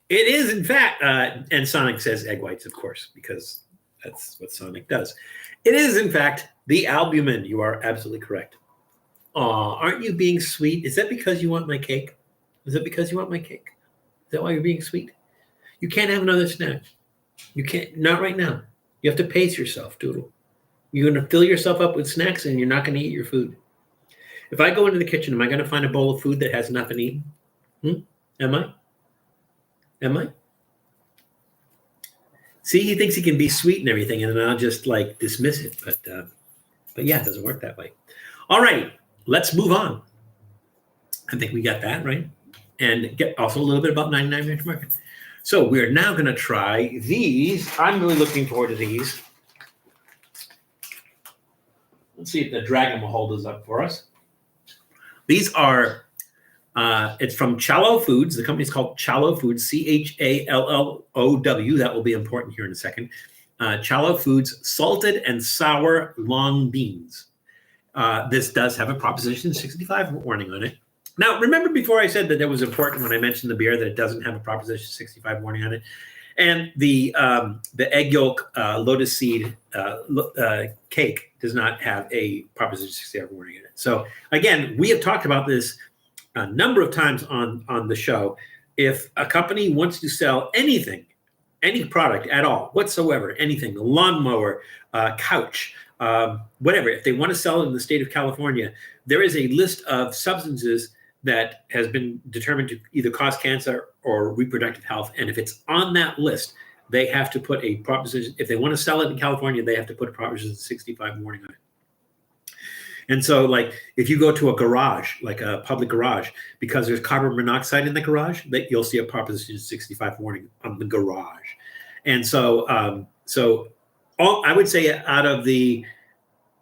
It is, in fact, and Sonic says egg whites, of course, because that's what Sonic does. It is, in fact, the albumin. You are absolutely correct. Aw, aren't you being sweet? Is that because you want my cake? Is that because you want my cake? Is that why you're being sweet? You can't have another snack. You can't, not right now. You have to pace yourself, Doodle. You're going to fill yourself up with snacks and you're not going to eat your food. If I go into the kitchen, am I going to find a bowl of food that has not been eaten? Am I? Am I? See, he thinks he can be sweet and everything, and then I'll just like dismiss it. But yeah, it doesn't work that way. All right, let's move on. I think we got that, right? And get also a little bit about 99 Ranch Market. So we're now going to try these. I'm really looking forward to these. Let's see if the dragon will hold us up for us. These are, it's from Challow Foods. The company is called Challow Foods, Challow. That will be important here in a second. Challow Foods salted and sour long beans. this does have a Proposition 65 warning on it. Now, remember before I said that it was important when I mentioned the beer that it doesn't have a Proposition 65 warning on it? And the egg yolk lotus seed cake does not have a Proposition 65 warning in it. So again, we have talked about this a number of times on the show. If a company wants to sell anything, any product at all, whatsoever, anything, a lawnmower, couch, whatever, if they want to sell it in the state of California, there is a list of substances that has been determined to either cause cancer or reproductive health. And if it's on that list, they have to put a Proposition, if they want to sell it in California, they have to put a Proposition 65 warning on it. And so, like, if you go to a garage, like a public garage, because there's carbon monoxide in the garage, that you'll see a Proposition 65 warning on the garage. And so, I would say out of the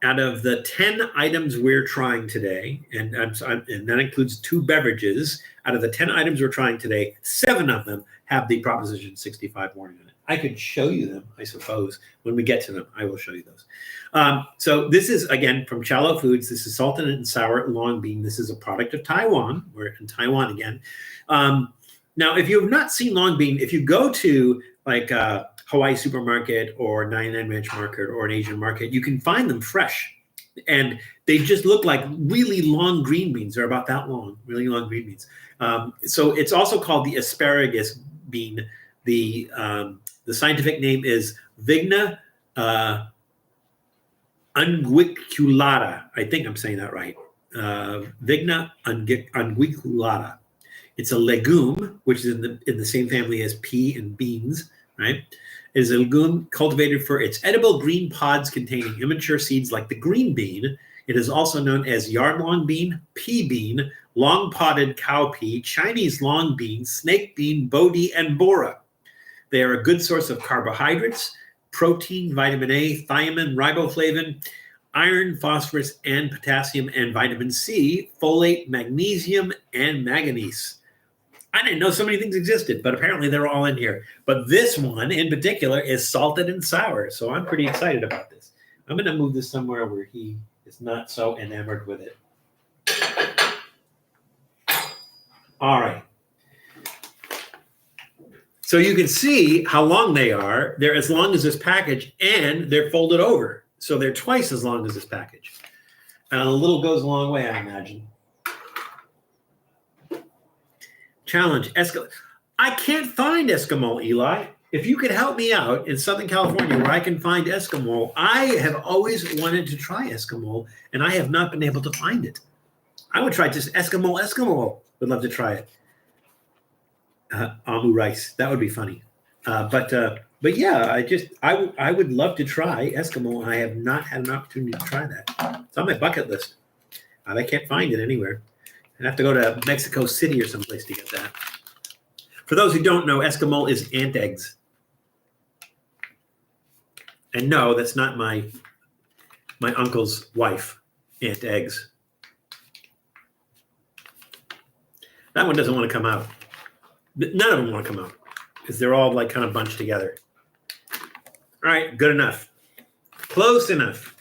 10 items we're trying today, and that includes 2 beverages, out of the 10 items we're trying today, 7 of them have the Proposition 65 warning on it. I could show you them, I suppose. When we get to them, I will show you those. So this is, again, from Challow Foods. This is salted and sour long bean. This is a product of Taiwan. We're in Taiwan again. Now, if you have not seen long bean, if you go to like a Hawaii supermarket or 99 Ranch Market or an Asian market, you can find them fresh. And they just look like really long green beans. They're about that long, really long green beans. So it's also called the asparagus bean. The scientific name is Vigna unguiculata. I think I'm saying that right. Vigna unguiculata. It's a legume, which is in the same family as pea and beans, right? It is a legume cultivated for its edible green pods containing immature seeds like the green bean. It is also known as yard-long bean, pea bean, long-podded cowpea, Chinese long bean, snake bean, bodhi, and bora. They are a good source of carbohydrates, protein, vitamin A, thiamine, riboflavin, iron, phosphorus, and potassium, and vitamin C, folate, magnesium, and manganese. I didn't know so many things existed, but apparently they're all in here. But this one in particular is salted and sour, so I'm pretty excited about this. I'm going to move this somewhere where he is not so enamored with it. All right. So you can see how long they are. They're as long as this package, and they're folded over. So they're twice as long as this package. And a little goes a long way, I imagine. Challenge. I can't find Eskimo, Eli. If you could help me out in Southern California where I can find Eskimo, I have always wanted to try Eskimo, and I have not been able to find it. I would try just Eskimo. Would love to try it. Amu rice. That would be funny. But yeah, I would love to try Eskimo. I have not had an opportunity to try that. It's on my bucket list. I can't find it anywhere. I'd have to go to Mexico City or someplace to get that. For those who don't know, Eskimo is ant eggs. And no, that's not my uncle's wife, ant eggs. That one doesn't want to come out. None of them want to come out because they're all like kind of bunched together. All right, good enough. Close enough.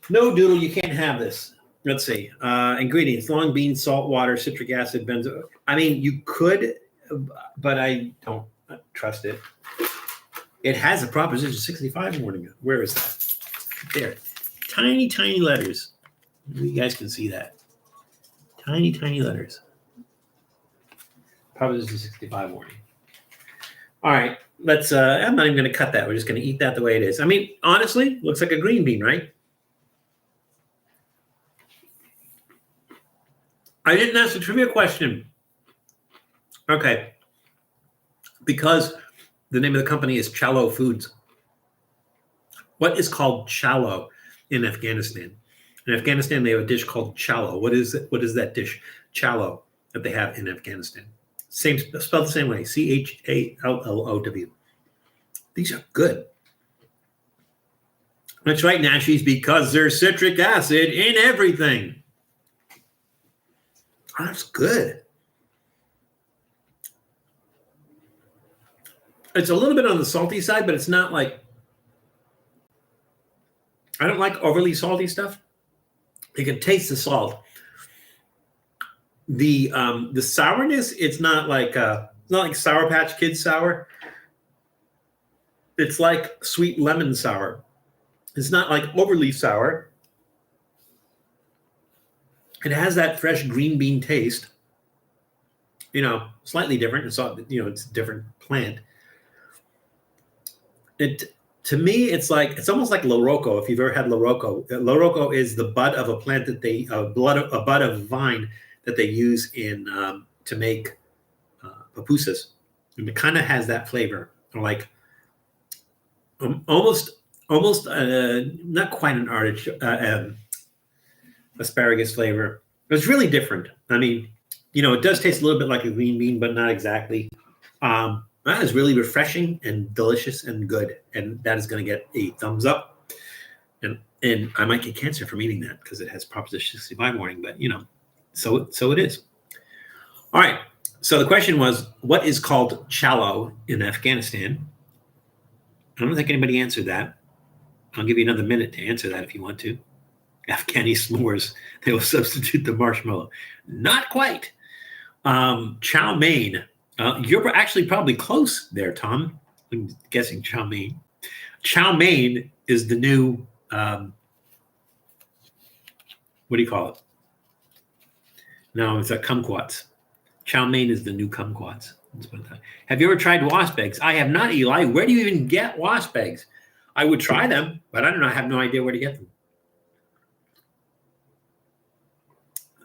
No, Doodle, you can't have this. Let's see. Ingredients: long beans, salt, water, citric acid, benzo. I mean, you could, but I don't trust it. It has a Proposition 65 warning. Where is that? There. Tiny, tiny letters. You guys can see that. Tiny, tiny letters. Proposition 65 warning. All right. Let's, I'm not even going to cut that. We're just going to eat that the way it is. I mean, honestly, looks like a green bean, right? I didn't ask a trivia question. Okay. Because the name of the company is Challow Foods. What is called challow in Afghanistan? In Afghanistan, they have a dish called challow. What is it? What is that dish? Challow that they have in Afghanistan. Same, spelled the same way. Challow. These are good. That's right, Nashies, because there's citric acid in everything. Oh, that's good. It's a little bit on the salty side, but it's not like, I don't like overly salty stuff. You can taste the salt. The sourness, it's not like Sour Patch Kids sour. It's like sweet lemon sour. It's not like overly sour. It has that fresh green bean taste. Slightly different. It's it's a different plant. To me, it's almost like Loroco. If you've ever had Loroco is the bud of a plant that a bud of vine that they use in to make pupusas, and it kind of has that flavor, like almost not quite an artichoke asparagus flavor. It's really different. I mean, it does taste a little bit like a green bean, but not exactly. That is really refreshing and delicious and good, and that is going to get a thumbs up. And I might get cancer from eating that because it has Proposition 65 warning, but so it is. All right. So the question was, what is called challow in Afghanistan? I don't think anybody answered that. I'll give you another minute to answer that if you want to. Afghani s'mores, they will substitute the marshmallow. Not quite. Chow mein. You're actually probably close there, Tom. I'm guessing chow mein. Chow mein is the new, what do you call it? No, it's a kumquats. Chow mein is the new kumquats. Have you ever tried wasp eggs? I have not, Eli. Where do you even get wasp eggs? I would try them, but I have no idea where to get them.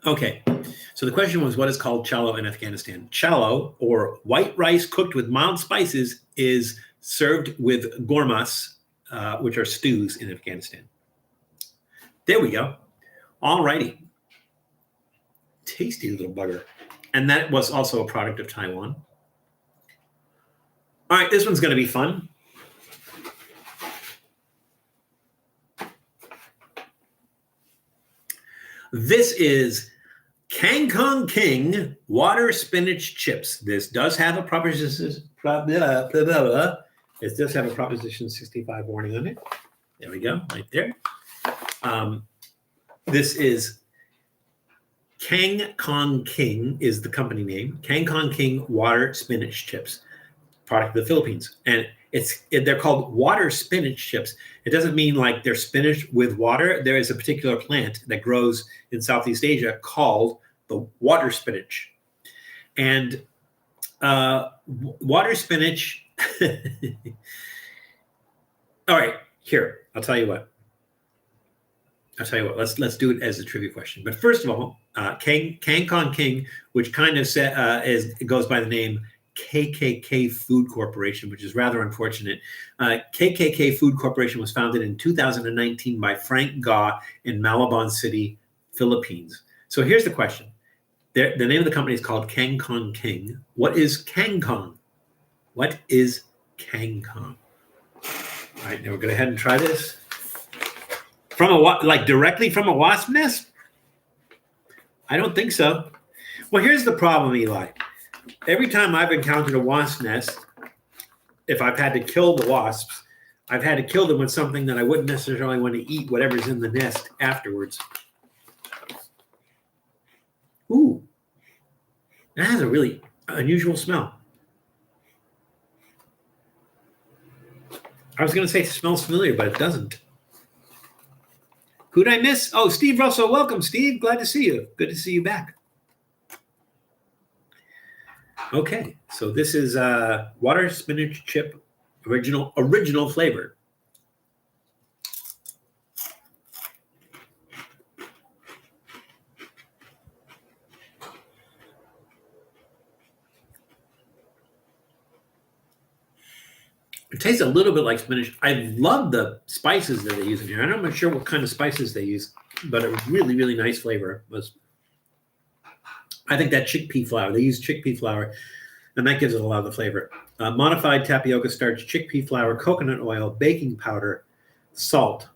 Okay, so the question was, what is called challow in Afghanistan? Challow, or white rice cooked with mild spices, is served with gormas, which are stews in Afghanistan. There we go. All righty. Tasty little bugger. And that was also a product of Taiwan. All right, this one's going to be fun. This is Kangkong King water spinach chips. This does have a Proposition 65 warning on it. There we go, right there. This is Kangkong King is the company name. Kangkong King water spinach chips, product of the Philippines, and they're called water spinach chips. It doesn't mean like they're spinach with water. There is a particular plant that grows in Southeast Asia called the water spinach, and water spinach. All right, here I'll tell you what. Let's do it as a trivia question. But first of all, Kangkong King, which kind of goes by the name KKK Food Corporation, which is rather unfortunate. KKK Food Corporation was founded in 2019 by Frank Gaw in Malabon City, Philippines. So here's the question. The name of the company is called Kangkong King. What is Kangkong? What is Kangkong? All right, now we're going to go ahead and try this. Directly from a wasp nest? I don't think so. Well, here's the problem, Eli. Every time I've encountered a wasp nest, if I've had to kill the wasps, I've had to kill them with something that I wouldn't necessarily want to eat whatever's in the nest afterwards. Ooh, that has a really unusual smell. I was going to say it smells familiar, but it doesn't. Who'd I miss? Oh, Steve Russell. Welcome, Steve. Glad to see you. Good to see you back. Okay, so this is water spinach chip, original flavor. It tastes a little bit like spinach. I love the spices that they use in here. I'm not sure what kind of spices they use, but it was really, really nice flavor. I think that chickpea flour, they use chickpea flour, and that gives it a lot of the flavor. Modified tapioca starch, chickpea flour, coconut oil, baking powder, salt,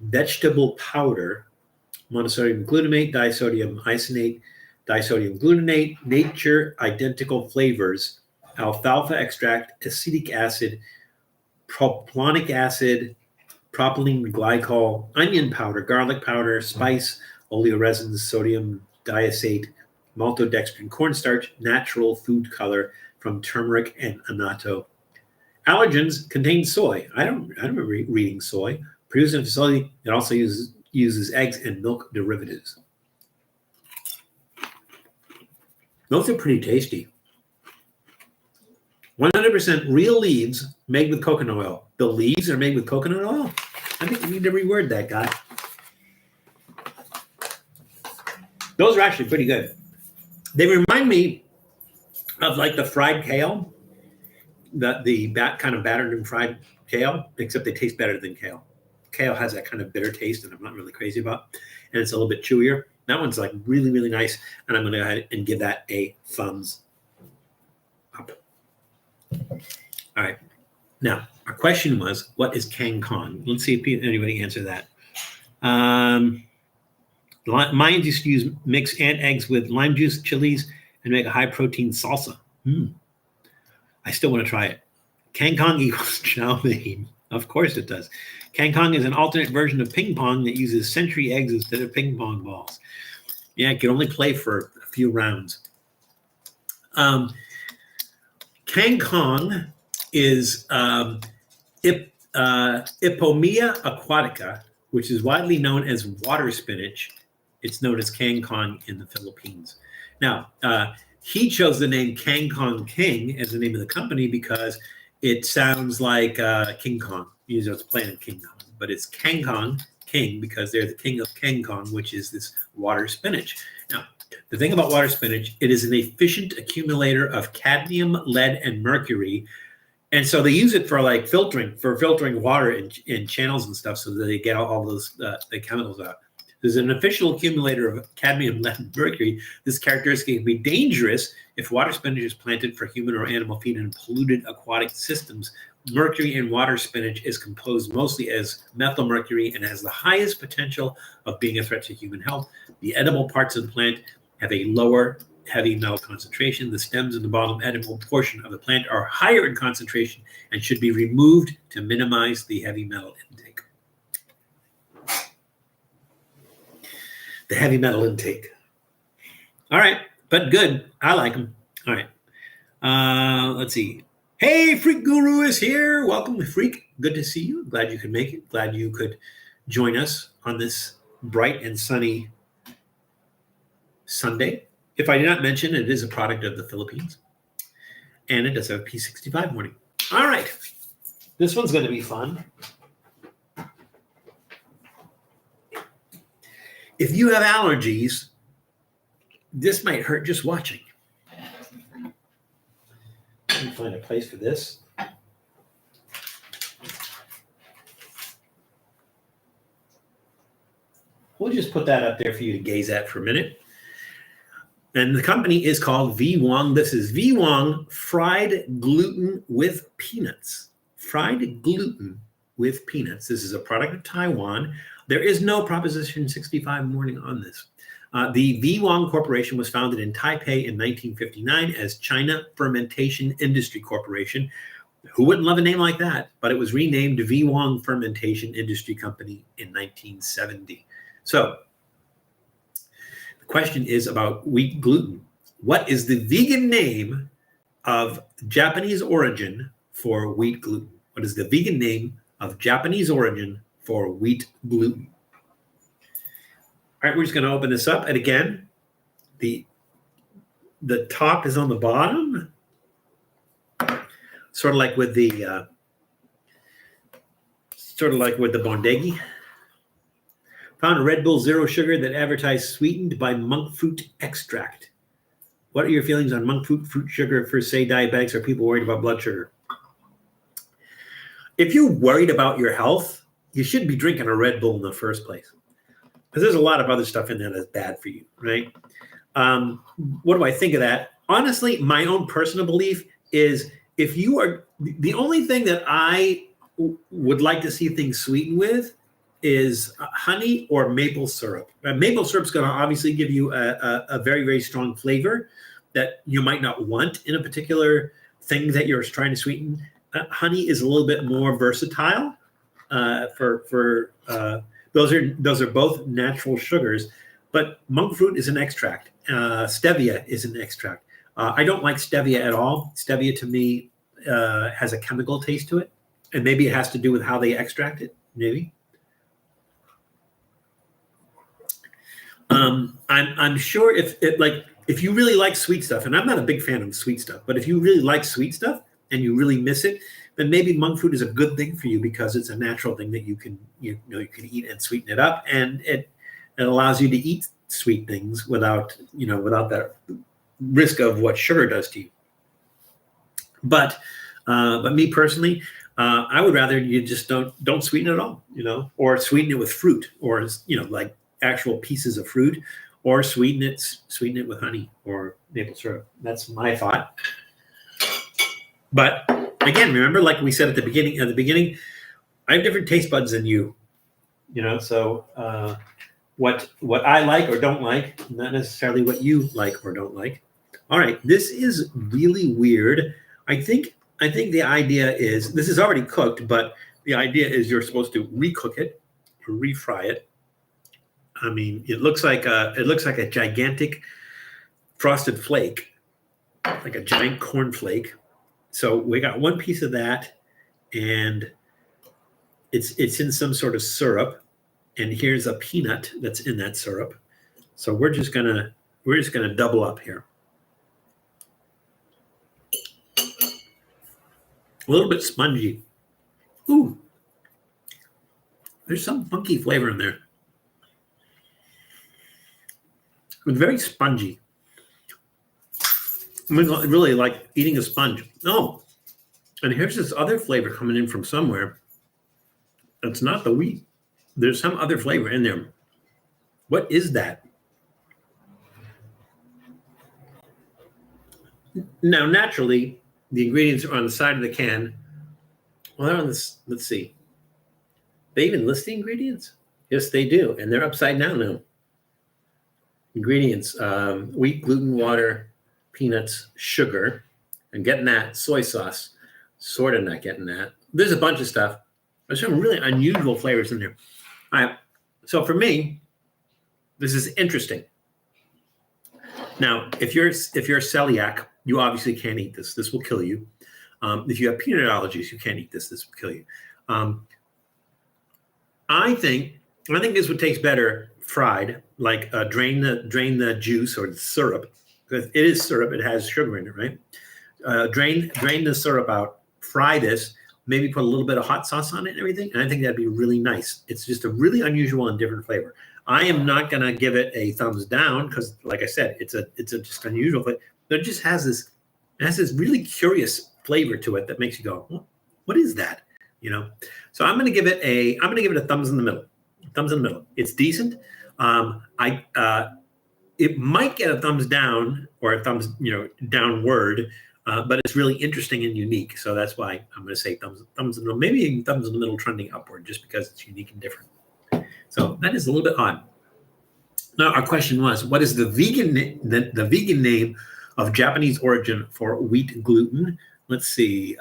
vegetable powder, monosodium glutamate, disodium isonate, disodium glutamate, nature identical flavors, alfalfa extract, acetic acid, propionic acid, propylene glycol, onion powder, garlic powder, spice, oleoresins, sodium diacete, maltodextrin, cornstarch, natural food color from turmeric and annatto. Allergens contain soy. I don't remember reading soy. Produced in a facility, it also uses eggs and milk derivatives. Those are pretty tasty. 100% real leaves made with coconut oil. The leaves are made with coconut oil? I think we need to reword that, guy. Those are actually pretty good. They remind me of like the fried kale, the kind of battered and fried kale, except they taste better than kale. Kale has that kind of bitter taste that I'm not really crazy about, and it's a little bit chewier. That one's like really, really nice, and I'm going to go ahead and give that a thumbs up. All right. Now, our question was, what is Kangkong? Let's see if anybody answer that. Mayans used to use mix ant eggs with lime juice, chilies, and make a high-protein salsa. I still want to try it. Kangkong equals chow mein. Of course it does. Kangkong is an alternate version of ping pong that uses century eggs instead of ping pong balls. Yeah, it can only play for a few rounds. Kangkong is Ipomoea aquatica, which is widely known as water spinach. It's known as Kangkong in the Philippines. Now, he chose the name Kangkong King as the name of the company because it sounds like King Kong. You know, it's Planet King Kong, but it's Kangkong King because they're the king of Kangkong, which is this water spinach. Now, the thing about water spinach, it is an efficient accumulator of cadmium, lead, and mercury. And so they use it for like filtering water in channels and stuff so that they get all those the chemicals out. There's an official accumulator of cadmium, lead, and mercury. This characteristic can be dangerous if water spinach is planted for human or animal feed in polluted aquatic systems. Mercury in water spinach is composed mostly as methylmercury and has the highest potential of being a threat to human health. The edible parts of the plant have a lower heavy metal concentration. The stems and the bottom edible portion of the plant are higher in concentration and should be removed to minimize the heavy metal intake. The heavy metal intake. All right, but good. I like them. All right. Let's see. Hey, Freak Guru is here. Welcome, Freak. Good to see you. Glad you could make it. Glad you could join us on this bright and sunny Sunday. If I did not mention, it is a product of the Philippines. And it does have a P65 warning. All right. This one's going to be fun. If you have allergies, this might hurt just watching. Let me find a place for this. We'll just put that up there for you to gaze at for a minute. And the company is called Wong. This is Wong fried gluten with peanuts. Fried gluten with peanuts. This is a product of Taiwan. There is no Proposition 65 warning on this. The Wong Corporation was founded in Taipei in 1959 as China Fermentation Industry Corporation. Who wouldn't love a name like that? But it was renamed Wong Fermentation Industry Company in 1970. So the question is about wheat gluten. What is the vegan name of Japanese origin for wheat gluten? What is the vegan name of Japanese origin for wheat gluten? All right, we're just going to open this up. And again, the top is on the bottom, sort of like with the Bondegi. Found a Red Bull Zero Sugar that advertised sweetened by monk fruit extract. What are your feelings on monk fruit sugar for, say, diabetics or people worried about blood sugar? If you're worried about your health, you shouldn't be drinking a Red Bull in the first place. Because there's a lot of other stuff in there that's bad for you, right? What do I think of that? Honestly, my own personal belief is if you are, the only thing that I would like to see things sweetened with is honey or maple syrup. Maple syrup is going to obviously give you a very, very strong flavor that you might not want in a particular thing that you're trying to sweeten. Honey is a little bit more versatile. those are both natural sugars, but monk fruit is an extract. Stevia is an extract. I don't like stevia at all. Stevia to me has a chemical taste to it, and maybe it has to do with how they extract it. Maybe. I'm sure if you really like sweet stuff, and I'm not a big fan of sweet stuff, but if you really like sweet stuff and you really miss it, then maybe monk fruit is a good thing for you because it's a natural thing that you can eat and sweeten it up, and it allows you to eat sweet things without that risk of what sugar does to you. But me personally, I would rather you just don't sweeten it at all, or sweeten it with fruit, or like actual pieces of fruit, or sweeten it with honey or maple syrup. That's my thought. But again, remember, like we said at the beginning, I have different taste buds than you. So what I like or don't like, not necessarily what you like or don't like. All right, this is really weird. I think the idea is this is already cooked, but the idea is you're supposed to recook it or refry it. I mean, it looks like a gigantic frosted flake, like a giant corn flake. So we got one piece of that, and it's in some sort of syrup, and here's a peanut that's in that syrup. So we're just gonna double up here. A little bit spongy. Ooh, there's some funky flavor in there. It's very spongy. I mean, really like eating a sponge. Oh, and here's this other flavor coming in from somewhere. It's not the wheat. There's some other flavor in there. What is that? Now, naturally, the ingredients are on the side of the can. Well, they're on this. Let's see. They even list the ingredients? Yes, they do. And they're upside down now. Ingredients: wheat, gluten, water, peanuts, sugar. I'm getting that. Soy sauce. Sort of not getting that. There's a bunch of stuff. There's some really unusual flavors in there. All right. So for me, this is interesting. Now, if you're a celiac, you obviously can't eat this. This will kill you. If you have peanut allergies, you can't eat this. This will kill you. I think this would taste better fried. Like drain the juice or the syrup. It is syrup. It has sugar in it, right? Drain the syrup out. Fry this. Maybe put a little bit of hot sauce on it and everything. And I think that'd be really nice. It's just a really unusual and different flavor. I am not going to give it a thumbs down because, like I said, it's a just unusual flavor. But it just has this really curious flavor to it that makes you go, what is that? So I'm going to give it a thumbs in the middle. Thumbs in the middle. It's decent. It might get a thumbs down or a thumbs downward. But it's really interesting and unique. So that's why I'm going to say thumbs in the middle, maybe even thumbs in the middle trending upward just because it's unique and different. So that is a little bit odd. Now, our question was, what is the vegan name of Japanese origin for wheat gluten? Let's see.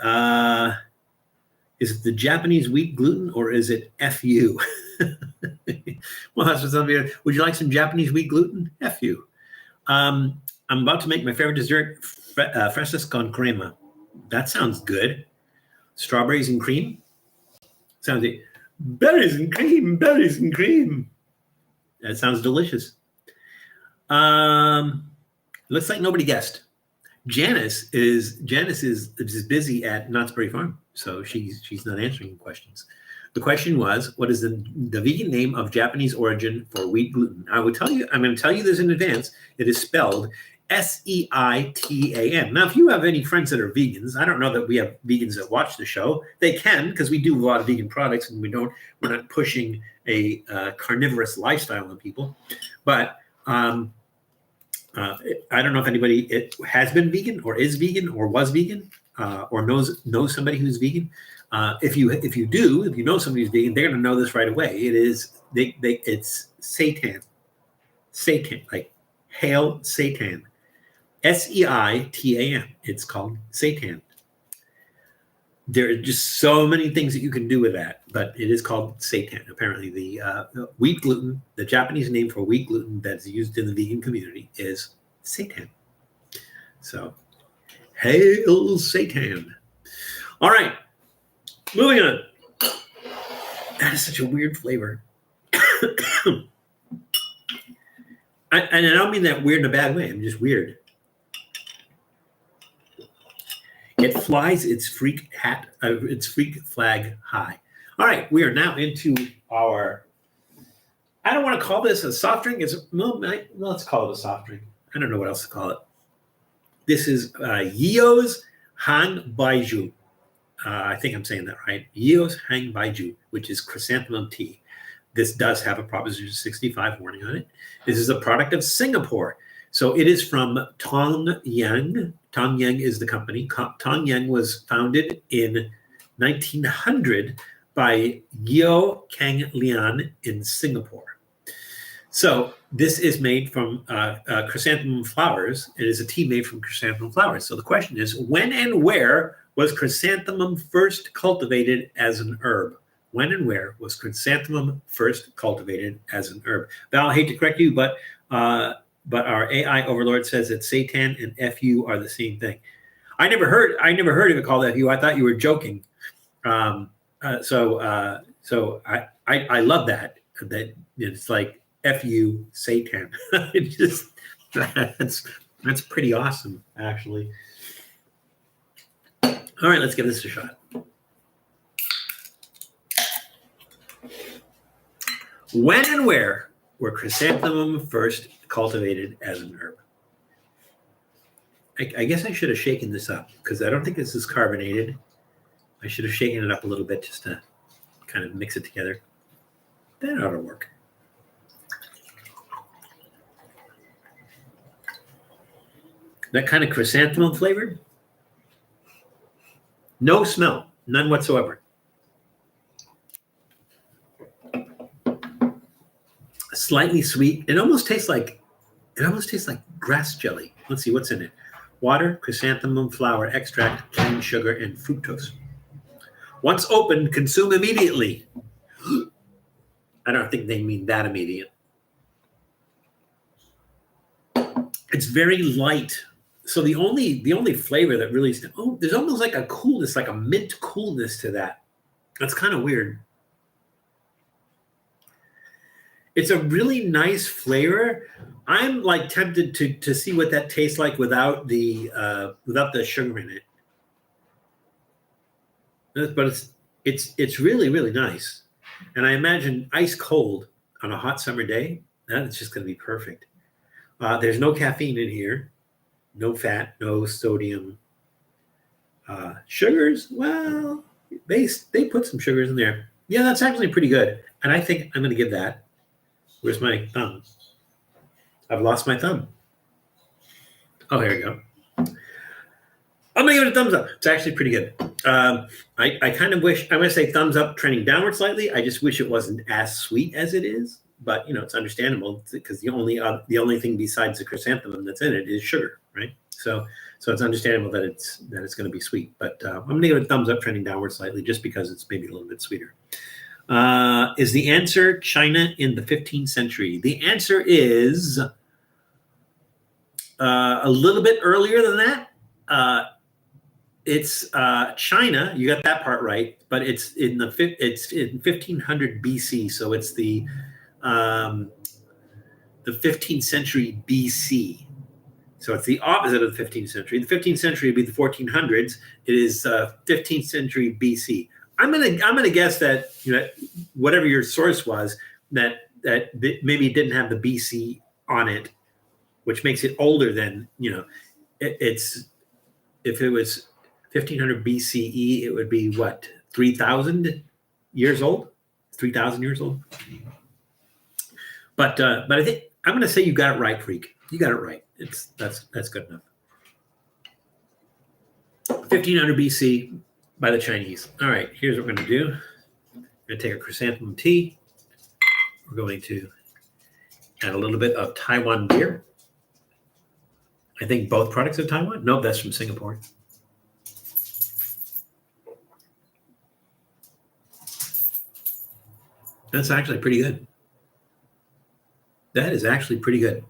Is it the Japanese wheat gluten or is it FU? Well, that's what somebody. Would you like some Japanese wheat gluten? FU. I'm about to make my favorite dessert. Fresas con crema. That sounds good. Strawberries and cream. Sounds like berries and cream. Berries and cream. That sounds delicious. Looks like nobody guessed. Janice is busy at Knott's Berry Farm, so she's not answering questions. The question was, what is the vegan name of Japanese origin for wheat gluten? I'm going to tell you this in advance. It is spelled Seitan. Now, if you have any friends that are vegans, I don't know that we have vegans that watch the show. They can, because we do a lot of vegan products, and we're not pushing a carnivorous lifestyle on people. But I don't know if anybody has been vegan or is vegan or was vegan or knows somebody who's vegan. If you know somebody who's vegan, they're going to know this right away. It's Seitan, like hail Seitan. Seitan. It's called Seitan. there are just so many things that you can do with that, but it is called seitan. Apparently, the wheat gluten, the Japanese name for wheat gluten that's used in the vegan community is seitan. So, hail seitan. All right, moving on. That is such a weird flavor. And I don't mean that weird in a bad way. I'm just weird. It flies its freak flag high. All right, we are now into our. I don't want to call this a soft drink. Let's call it a soft drink. I don't know what else to call it. This is Yeo's Hang Baiju. I think I'm saying that right. Yeo's Hang Baiju, which is chrysanthemum tea. This does have a Proposition 65 warning on it. This is a product of Singapore. So it is from Tong Yang. Tong Yang is the company. Tong Yang was founded in 1900 by Yeo Kang Lian in Singapore. So this is made from chrysanthemum flowers. It is a tea made from chrysanthemum flowers. So the question is, when and where was chrysanthemum first cultivated as an herb? When and where was chrysanthemum first cultivated as an herb? Val, I hate to correct you, but our AI overlord says that seitan and FU are the same thing. I never heard of it called FU. I thought you were joking. So I love that it's like FU seitan. It just that's pretty awesome, actually. All right, let's give this a shot. When and where were chrysanthemum first cultivated as an herb? I guess I should have shaken this up because I don't think this is carbonated. I should have shaken it up a little bit just to kind of mix it together. That ought to work. That kind of chrysanthemum flavor. No smell, none whatsoever. Slightly sweet. It almost tastes like grass jelly. Let's see what's in it. Water, chrysanthemum flower extract, cane sugar, and fructose. Once opened, consume immediately. I don't think they mean that immediate. It's very light. So the only flavor that really there's almost like a coolness, like a mint coolness to that. That's kind of weird. It's a really nice flavor. I'm like tempted to see what that tastes like without the sugar in it. But it's really, really nice. And I imagine ice cold on a hot summer day, that's just going to be perfect. There's no caffeine in here, no fat, no sodium. Sugars, well, they put some sugars in there. Yeah, that's actually pretty good. And I think I'm going to give that. Where's my thumb? I've lost my thumb. Oh, here we go. I'm going to give it a thumbs up. It's actually pretty good. I kind of wish, I'm going to say thumbs up trending downward slightly. I just wish it wasn't as sweet as it is. But, it's understandable because the only thing besides the chrysanthemum that's in it is sugar, right? So it's understandable that it's going to be sweet. But I'm going to give it a thumbs up trending downward slightly just because it's maybe a little bit sweeter. Is the answer China in the 15th century? The answer is a little bit earlier than that. It's China. You got that part right, but it's in 1500 BC. So it's the 15th century BC. So it's the opposite of the 15th century. The 15th century would be the 1400s. It is 15th century BC. I'm gonna guess that whatever your source was, that maybe it didn't have the BC on it, which makes it older than it's if it was 1500 BCE, it would be what, 3,000 years old? 3,000 years old. But I think I'm gonna say you got it right, freak. You got it right. That's good enough. 1500 BC. By the Chinese. All right, here's what we're going to do. We're going to take a chrysanthemum tea. We're going to add a little bit of Taiwan beer. I think both products are Taiwan. No, that's from Singapore. That's actually pretty good. That is actually pretty good.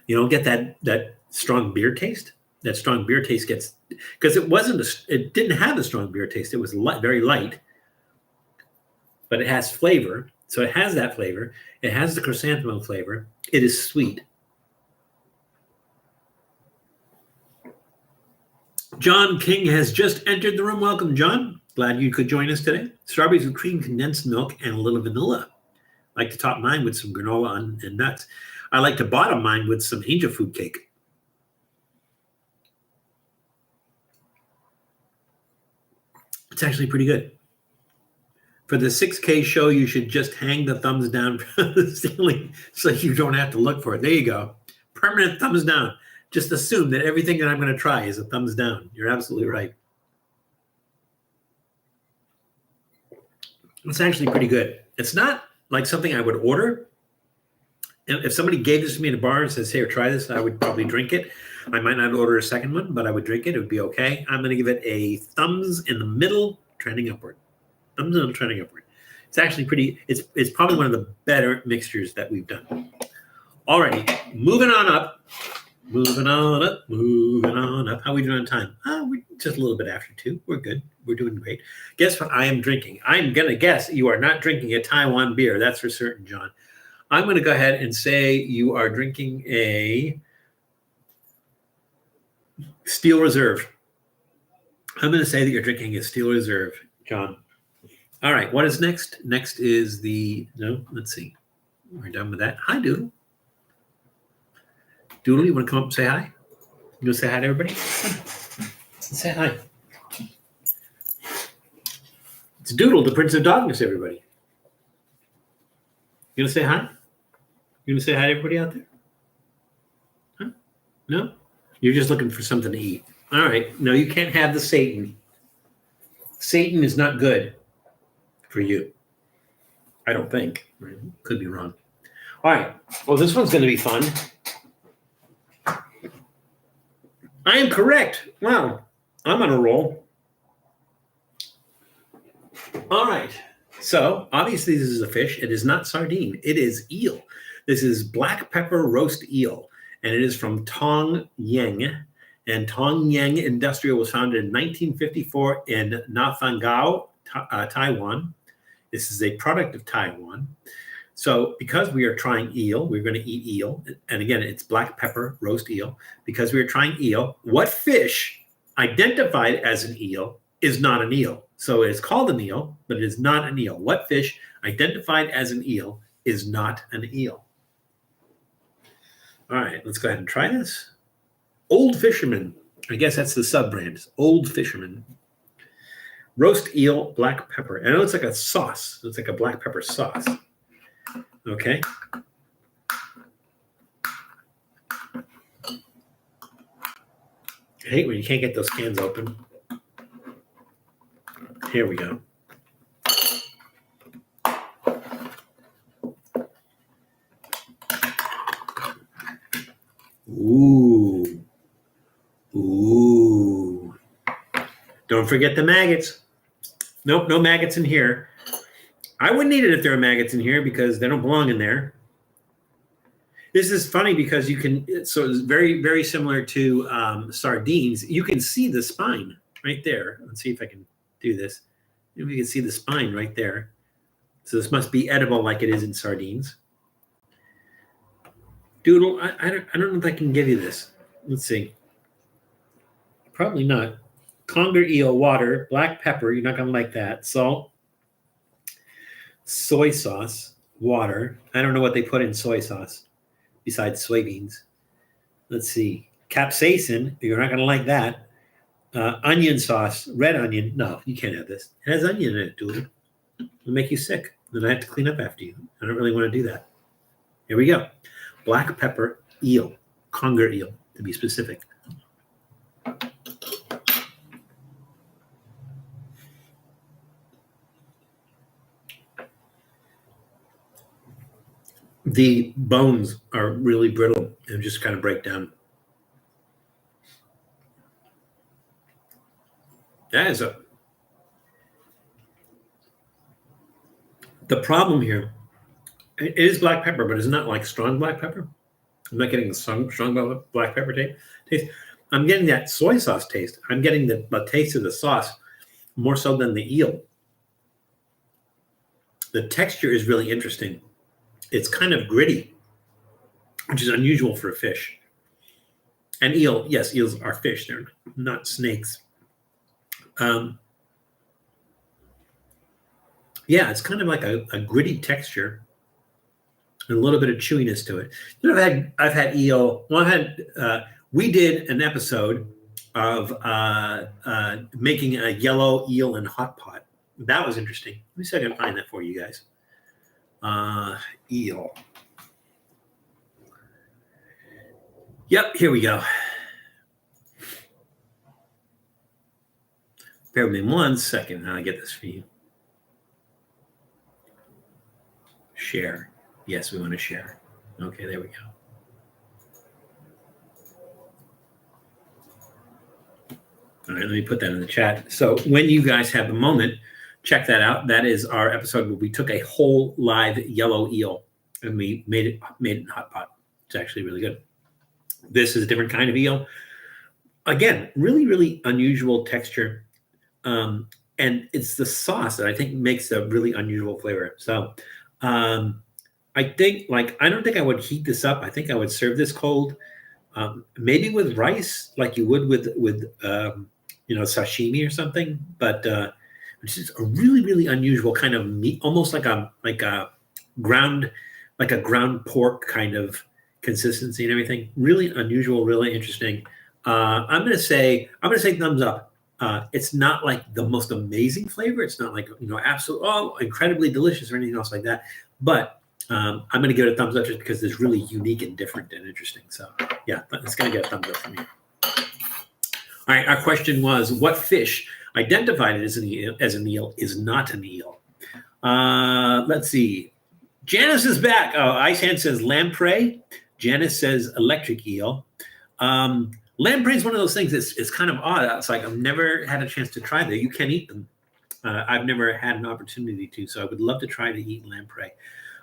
You don't get that strong beer taste. That strong beer taste gets, because it didn't have a strong beer taste. It was very light, but it has flavor. So it has that flavor. It has the chrysanthemum flavor. It is sweet. John King has just entered the room. Welcome, John. Glad you could join us today. Strawberries with cream, condensed milk, and a little vanilla. I like to top mine with some granola and nuts. I like to bottom mine with some angel food cake. It's actually pretty good. For the 6K show, you should just hang the thumbs down from the ceiling so you don't have to look for it. There you go. Permanent thumbs down. Just assume that everything that I'm going to try is a thumbs down. You're absolutely right. It's actually pretty good. It's not like something I would order. And if somebody gave this to me in a bar and says, "Here, try this," I would probably drink it. I might not order a second one, but I would drink it. It would be okay. I'm going to give it a thumbs in the middle, trending upward. Thumbs in, trending upward. It's actually pretty. It's probably one of the better mixtures that we've done. Alrighty, moving on up. Moving on up. How are we doing on time? We're just a little bit after 2. We're good. We're doing great. Guess what I am drinking? I'm going to guess you are not drinking a Taiwan beer. That's for certain, John. I'm going to go ahead and say you are drinking a Steel Reserve. I'm going to say that you're drinking a Steel Reserve, John. All right. What is next? Next is let's see. We're done with that. Hi, Doodle. Doodle, you want to come up and say hi? You want to say hi to everybody? Say hi. It's Doodle, the Prince of Dogness, everybody. You going to say hi? You going to say hi to everybody out there? Huh? No? You're just looking for something to eat. All right. No, you can't have the Satan. Satan is not good for you. I don't think. Could be wrong. All right. Well, this one's going to be fun. I am correct. Wow. I'm on a roll. All right. So, obviously, this is a fish. It is not sardine. It is eel. This is black pepper roast eel, and it is from Tong Yang. And Tong Yang Industrial was founded in 1954 in Nafangao, Taiwan. This is a product of Taiwan. So because we are trying eel, we're going to eat eel. And again, it's black pepper roast eel. Because we are trying eel, what fish identified as an eel is not an eel? So it's called an eel, but it is not an eel. What fish identified as an eel is not an eel? All right, let's go ahead and try this. Old Fisherman. I guess that's the sub-brand. Old Fisherman. Roast eel, black pepper. I know it's like a sauce. It's like a black pepper sauce. Okay. I hate when you can't get those cans open. Here we go. Ooh. Ooh. Don't forget the maggots. Nope, no maggots in here. I wouldn't eat it if there were maggots in here because they don't belong in there. This is funny because you can, so it's very, very similar to sardines. You can see the spine right there. Let's see if I can do this. Maybe you can see the spine right there. So this must be edible like it is in sardines. Doodle, I don't know if I can give you this. Let's see. Probably not. Conger eel, water, black pepper. You're not going to like that. Salt. Soy sauce, water. I don't know what they put in soy sauce besides soybeans. Let's see. Capsaicin. You're not going to like that. Onion sauce, red onion. No, you can't have this. It has onion in it, dude. It'll make you sick. Then I have to clean up after you. I don't really want to do that. Here we go. Black pepper eel. Conger eel, to be specific. The bones are really brittle and just kind of break down. That is The problem here, it is black pepper, but it's not like strong black pepper. I'm not getting the strong black pepper taste. I'm getting that soy sauce taste. I'm getting the taste of the sauce more so than the eel. The texture is really interesting. It's kind of gritty, which is unusual for a fish. And eel, yes, eels are fish. They're not snakes. Yeah, it's kind of like a gritty texture and a little bit of chewiness to it. You know, I've had eel. Well, we did an episode of making a yellow eel in hot pot. That was interesting. Let me see if I can find that for you guys. Eel. Yep, here we go. Bear with me 1 second. I'll get this for you. Share. Yes, we want to share. Okay, there we go. All right, let me put that in the chat. So when you guys have a moment, check that out. That is our episode where we took a whole live yellow eel and we made it in hot pot. It's actually really good. This is a different kind of eel. Again, really, really unusual texture. And it's the sauce that I think makes a really unusual flavor. So I think, I don't think I would heat this up. I think I would serve this cold, maybe with rice, like you would with sashimi or something. But it's just a really, really unusual kind of meat, almost like a ground pork kind of consistency and everything. Really unusual, really interesting. I'm gonna say thumbs up. It's not like the most amazing flavor. It's not like absolute incredibly delicious or anything else like that. But I'm gonna give it a thumbs up just because it's really unique and different and interesting. So yeah, but it's gonna get a thumbs up from me. All right, our question was, what fish identified as an eel is not an eel? Let's see. Janice is back. Oh, Ice Hand says lamprey. Janice says electric eel. Lamprey is one of those things it's kind of odd. It's like I've never had a chance to try them. You can eat them. I've never had an opportunity to, so I would love to try to eat lamprey.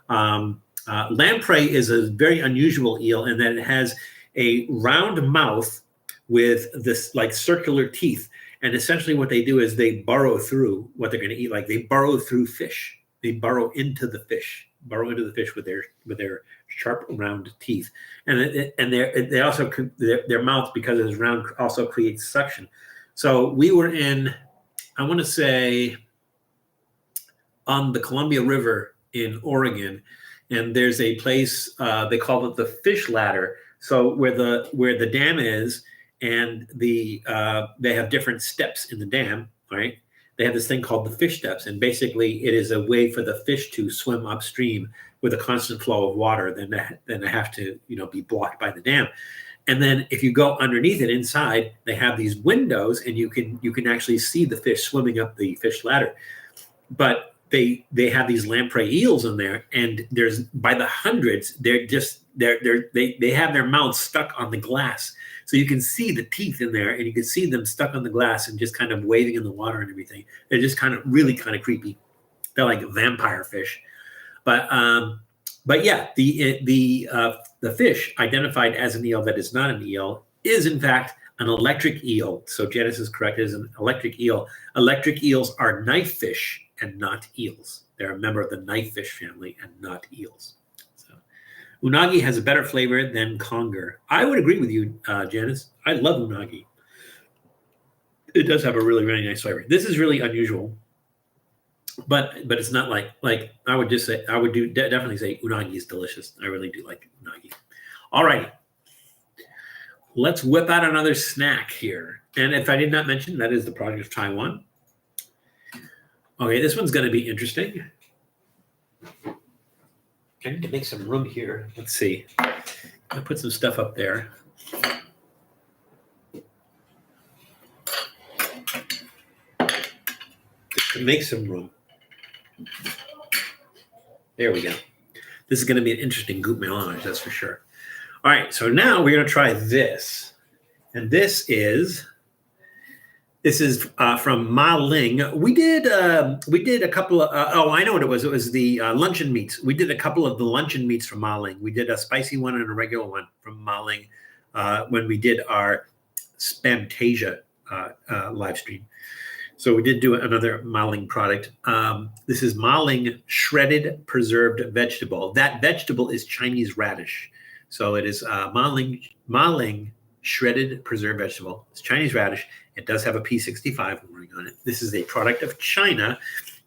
Lamprey is a very unusual eel in that it has a round mouth with this like circular teeth. And essentially what they do is they burrow through what they're going to eat. Like they burrow through fish. They burrow into the fish with their sharp round teeth. And they also, their mouth, because it's round, also creates suction. So we were in, I want to say, on the Columbia River in Oregon, and there's a place they call it the fish ladder. So where the dam is, and they have different steps in the dam, right? They have this thing called the fish steps, and basically it is a way for the fish to swim upstream with a constant flow of water than they have to be blocked by the dam. And then if you go underneath it inside, they have these windows, and you can actually see the fish swimming up the fish ladder. But they have these lamprey eels in there, and there's by the hundreds. They have their mouths stuck on the glass, so you can see the teeth in there, and you can see them stuck on the glass and just kind of waving in the water and everything. They're just really kind of creepy. They're like vampire fish, but yeah, the fish identified as an eel that is not an eel is in fact an electric eel. So Janice is correct. It is an electric eel. Electric eels are knife fish and not eels. They're a member of the knife fish family and not eels. So unagi has a better flavor than conger. I would agree with you, Janice. I love unagi. It does have a really, really nice flavor. This is really unusual, but it's not like I would just say definitely say unagi is delicious. I really do like unagi. All righty. Let's whip out another snack here. And if I did not mention, that is the product of Taiwan. Okay, this one's going to be interesting. I need to make some room here. Let's see. I'll put some stuff up there. Just to make some room. There we go. This is going to be an interesting goût mélange, that's for sure. All right, so now we're going to try this. And this is This is from Ma Ling. We did a couple of I know what it was. It was the luncheon meats. We did a couple of the luncheon meats from Ma Ling. We did a spicy one and a regular one from Ma Ling when we did our Spamtasia live stream. So we did do another Ma Ling product. This is Ma Ling shredded preserved vegetable. That vegetable is Chinese radish. So it is Ma Ling shredded preserved vegetable. It's Chinese radish. It does have a P65 ring on it. This is a product of China.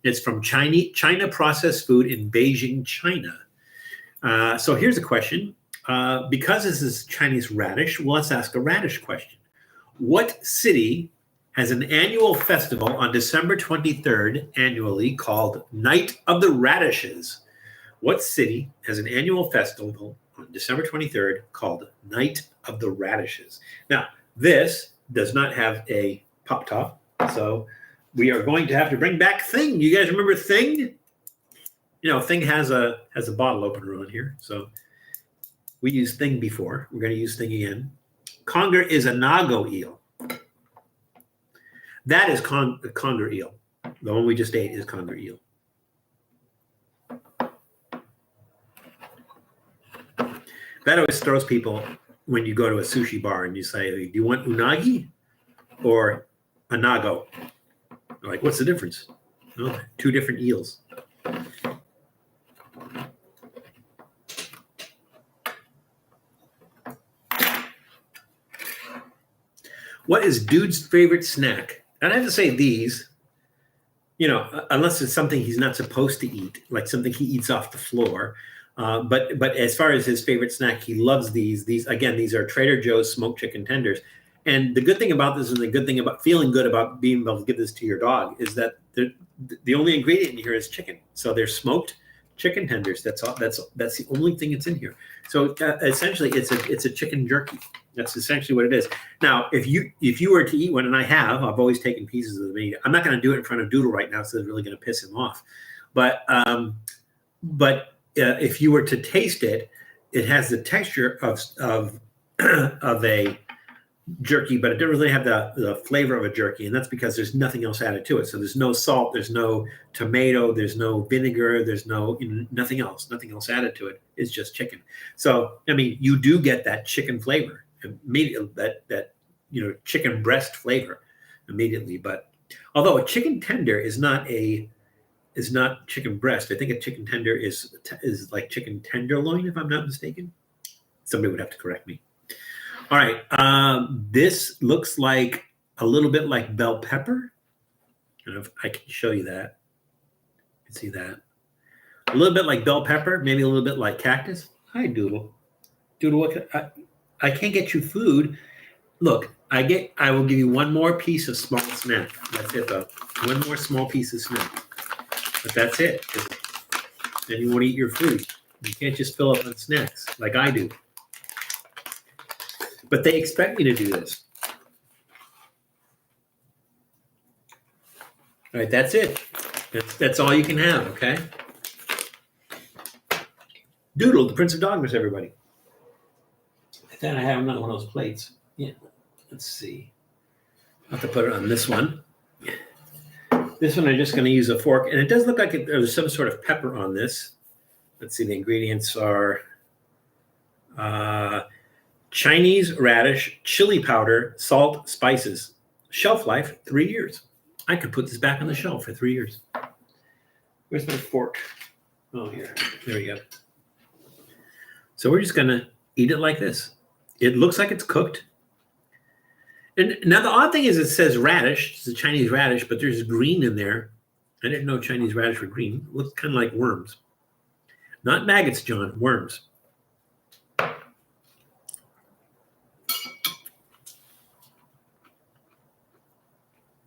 It's from China Processed Food in Beijing, China. So here's a question. Because this is Chinese radish, well, let's ask a radish question. What city has an annual festival on December 23rd annually called Night of the Radishes? What city has an annual festival on December 23rd called Night of the Radishes? Now, this does not have a pop top, so we are going to have to bring back Thing. You guys remember Thing? You know, Thing has a bottle opener on here, so we used Thing before. We're going to use Thing again. Conger is a nago eel. That is conger eel. The one we just ate is conger eel. That always throws people when you go to a sushi bar and you say, do you want unagi or anago? They're like, what's the difference? Oh, two different eels. What is Dude's favorite snack? And I have to say these, you know, unless it's something he's not supposed to eat, like something he eats off the floor. But as far as his favorite snack, he loves these. These are Trader Joe's smoked chicken tenders. And the good thing about this and the good thing about feeling good about being able to give this to your dog is that the only ingredient in here is chicken. So they're smoked chicken tenders. That's all. That's the only thing that's in here. So essentially, it's a chicken jerky. That's essentially what it is. Now, if you were to eat one, and I've always taken pieces of the meat. I'm not going to do it in front of Doodle right now, so it's really going to piss him off. But if you were to taste it, it has the texture of a jerky, but it doesn't really have the flavor of a jerky, and that's because there's nothing else added to it. So there's no salt, there's no tomato, there's no vinegar, there's nothing else added to it. It's just chicken. So I mean, you do get that chicken flavor immediately, that chicken breast flavor immediately. But although a chicken tender is not chicken breast, I think a chicken tender is like chicken tenderloin, if I'm not mistaken. Somebody would have to correct me. All right, this looks like a little bit like bell pepper. And if I can show you that, you can see that. A little bit like bell pepper, maybe a little bit like cactus. Hi, Doodle. Doodle, I can't get you food. Look, I will give you one more piece of small snack. That's it, though. One more small piece of snack. But that's it. Then you won't eat your food. You can't just fill up on snacks like I do. But they expect me to do this. All right, that's it. That's all you can have, okay? Doodle, the Prince of Dogmas, everybody. Then I have another one of those plates. Yeah, let's see. I'll have to put it on this one. This one I'm just going to use a fork. And it does look like there's some sort of pepper on this. Let's see, the ingredients are Chinese radish, chili powder, salt, spices. Shelf life, 3 years. I could put this back on the shelf for 3 years. Where's my fork? Oh, here. There we go. So we're just going to eat it like this. It looks like it's cooked. And now the odd thing is it says radish. It's a Chinese radish, but there's green in there. I didn't know Chinese radish were green. It looks kind of like worms. Not maggots, John, worms.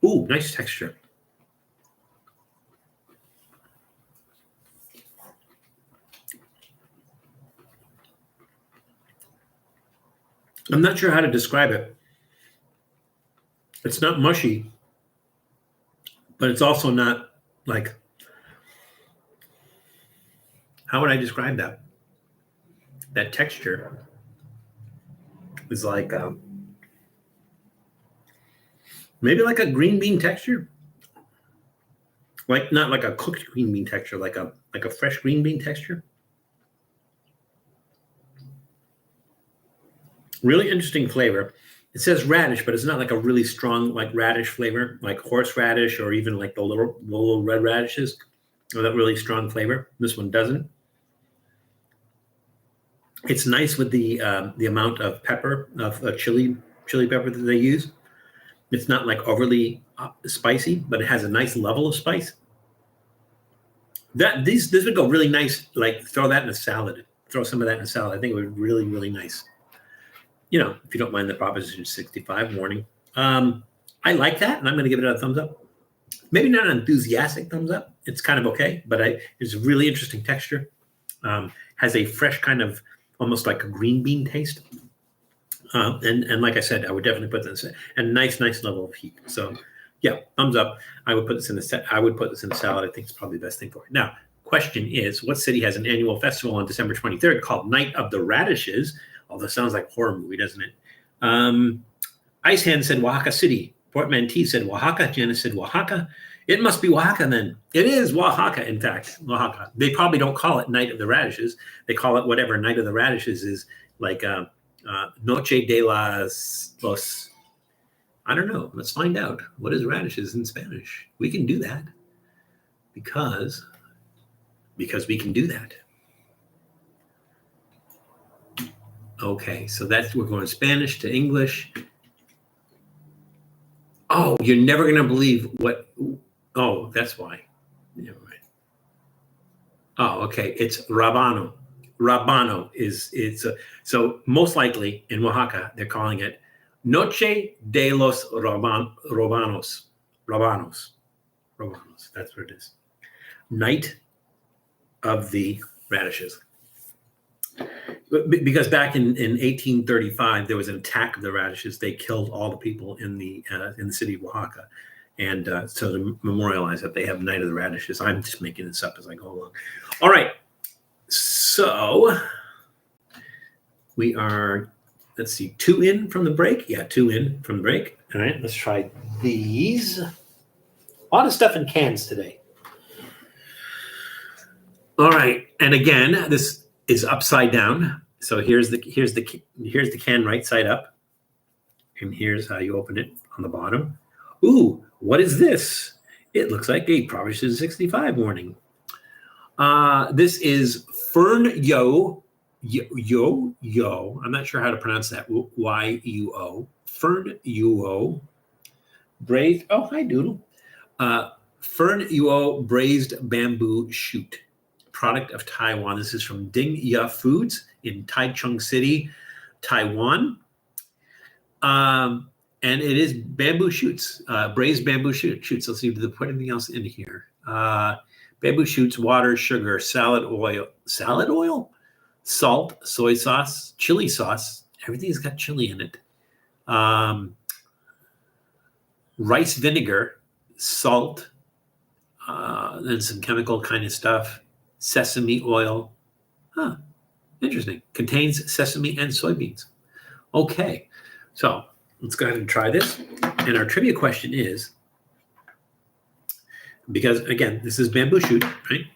Ooh, nice texture. I'm not sure how to describe it. It's not mushy, but it's also not like, how would I describe that? That texture is like, Maybe like a green bean texture. Like not like a cooked green bean texture, like a fresh green bean texture. Really interesting flavor. It says radish, but it's not like a really strong like radish flavor, like horseradish or even like the little red radishes, or that really strong flavor. This one doesn't. It's nice with the amount of pepper, of chili pepper that they use. It's not like overly spicy, but it has a nice level of spice. This would go really nice. Like throw that in a salad. Throw some of that in a salad. I think it would be really, really nice. You know, if you don't mind the Proposition 65 warning. I like that, and I'm going to give it a thumbs up. Maybe not an enthusiastic thumbs up. It's kind of okay, but it's a really interesting texture. Has a fresh kind of almost like a green bean taste. And like I said, I would definitely put this in a nice level of heat. So yeah, thumbs up. I would put this in a salad. I think it's probably the best thing for it. Now, question is, what city has an annual festival on December 23rd called Night of the Radishes? Although it sounds like a horror movie, doesn't it? Ice Hand said Oaxaca City. Portmanteau said Oaxaca. Janice said Oaxaca. It must be Oaxaca then. It is Oaxaca, in fact. Oaxaca. They probably don't call it Night of the Radishes. They call it whatever Night of the Radishes is, like Noche de los. I don't know. Let's find out. What is radishes in Spanish? We can do that because we can do that. Okay, so we're going Spanish to English. Oh, you're never going to believe what. Oh, that's why. Never mind. Oh, okay. It's rabano. Rabano so most likely in Oaxaca they're calling it Noche de los Robanos. That's what it is. Night of the Radishes. Because back in 1835 there was an attack of the radishes. They killed all the people in the city of Oaxaca, and so to memorialize that, they have Night of the Radishes. I'm just making this up as I go along. All right, so we are, let's see, 2 in from the break. Yeah, 2 in from the break. All right, let's try these. A lot of stuff in cans today. All right, and again, this is upside down. So here's the can right side up, and here's how you open it on the bottom. Ooh, what is this? It looks like a Proposition 65 warning. This is Furn-Yuo. I'm not sure how to pronounce that. Y-U-O. Furn-Yuo. Braised. Oh, hi, Doodle. Furn-Yuo braised bamboo shoot. Product of Taiwan. This is from Ding Foods in Taichung City, Taiwan. And it is bamboo shoots, braised bamboo shoots. Let's see if they put anything else in here. Bamboo shoots, water, sugar, salad oil, salt, soy sauce, chili sauce. Everything's got chili in it. Rice vinegar, salt, then some chemical kind of stuff. Sesame oil. Huh, interesting. Contains sesame and soybeans. Okay, so let's go ahead and try this. And our trivia question is, because again, this is bamboo shoot, right?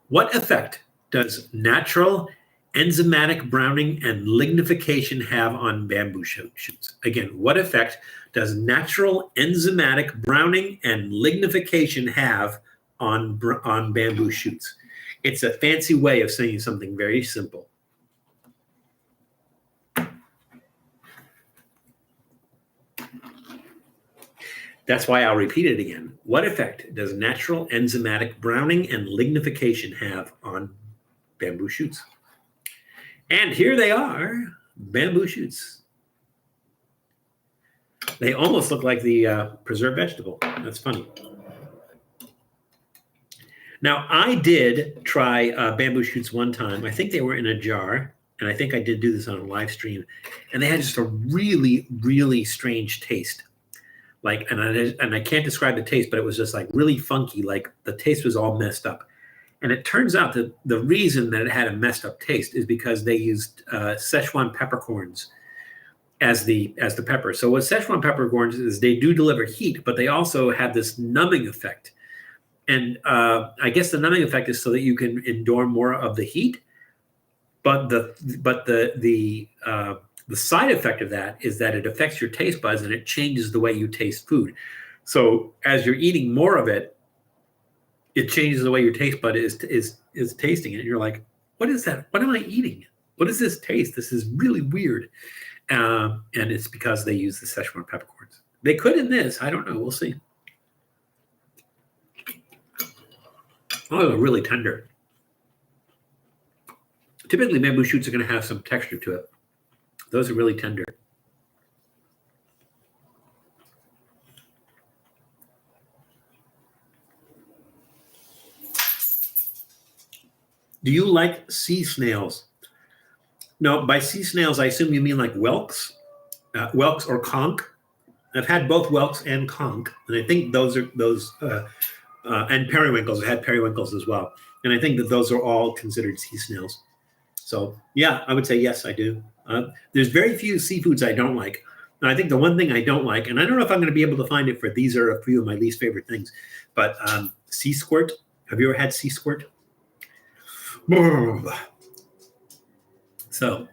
What effect does natural enzymatic browning and lignification have on bamboo shoots? Again, what effect does natural enzymatic browning and lignification have on bamboo shoots? It's a fancy way of saying something very simple. That's why I'll repeat it again. What effect does natural enzymatic browning and lignification have on bamboo shoots? And here they are, bamboo shoots. They almost look like the preserved vegetable. That's funny. Now, I did try bamboo shoots one time. I think they were in a jar, and I think I did do this on a live stream, and they had just a really, really strange taste. Like, and I can't describe the taste, but it was just like really funky. Like the taste was all messed up. And it turns out that the reason that it had a messed up taste is because they used Szechuan peppercorns as the pepper. So what Szechuan peppercorns is, they do deliver heat, but they also have this numbing effect. And I guess the numbing effect is so that you can endure more of the heat. But the side effect of that is that it affects your taste buds and it changes the way you taste food. So as you're eating more of it, it changes the way your taste bud is tasting it. And you're like, what is that? What am I eating? What does this taste? This is really weird. And it's because they use the Szechuan peppercorns. They could in this. I don't know. We'll see. Oh, really tender. Typically, bamboo shoots are going to have some texture to it. Those are really tender. Do you like sea snails? No, by sea snails, I assume you mean like whelks or conch. I've had both whelks and conch, and I think those are and periwinkles. I've had periwinkles as well, and I think that those are all considered sea snails. So yeah, I would say yes, I do. There's very few seafoods I don't like. And I think the one thing I don't like, and I don't know if I'm going to be able to find it, for these are a few of my least favorite things, but sea squirt. Have you ever had sea squirt? So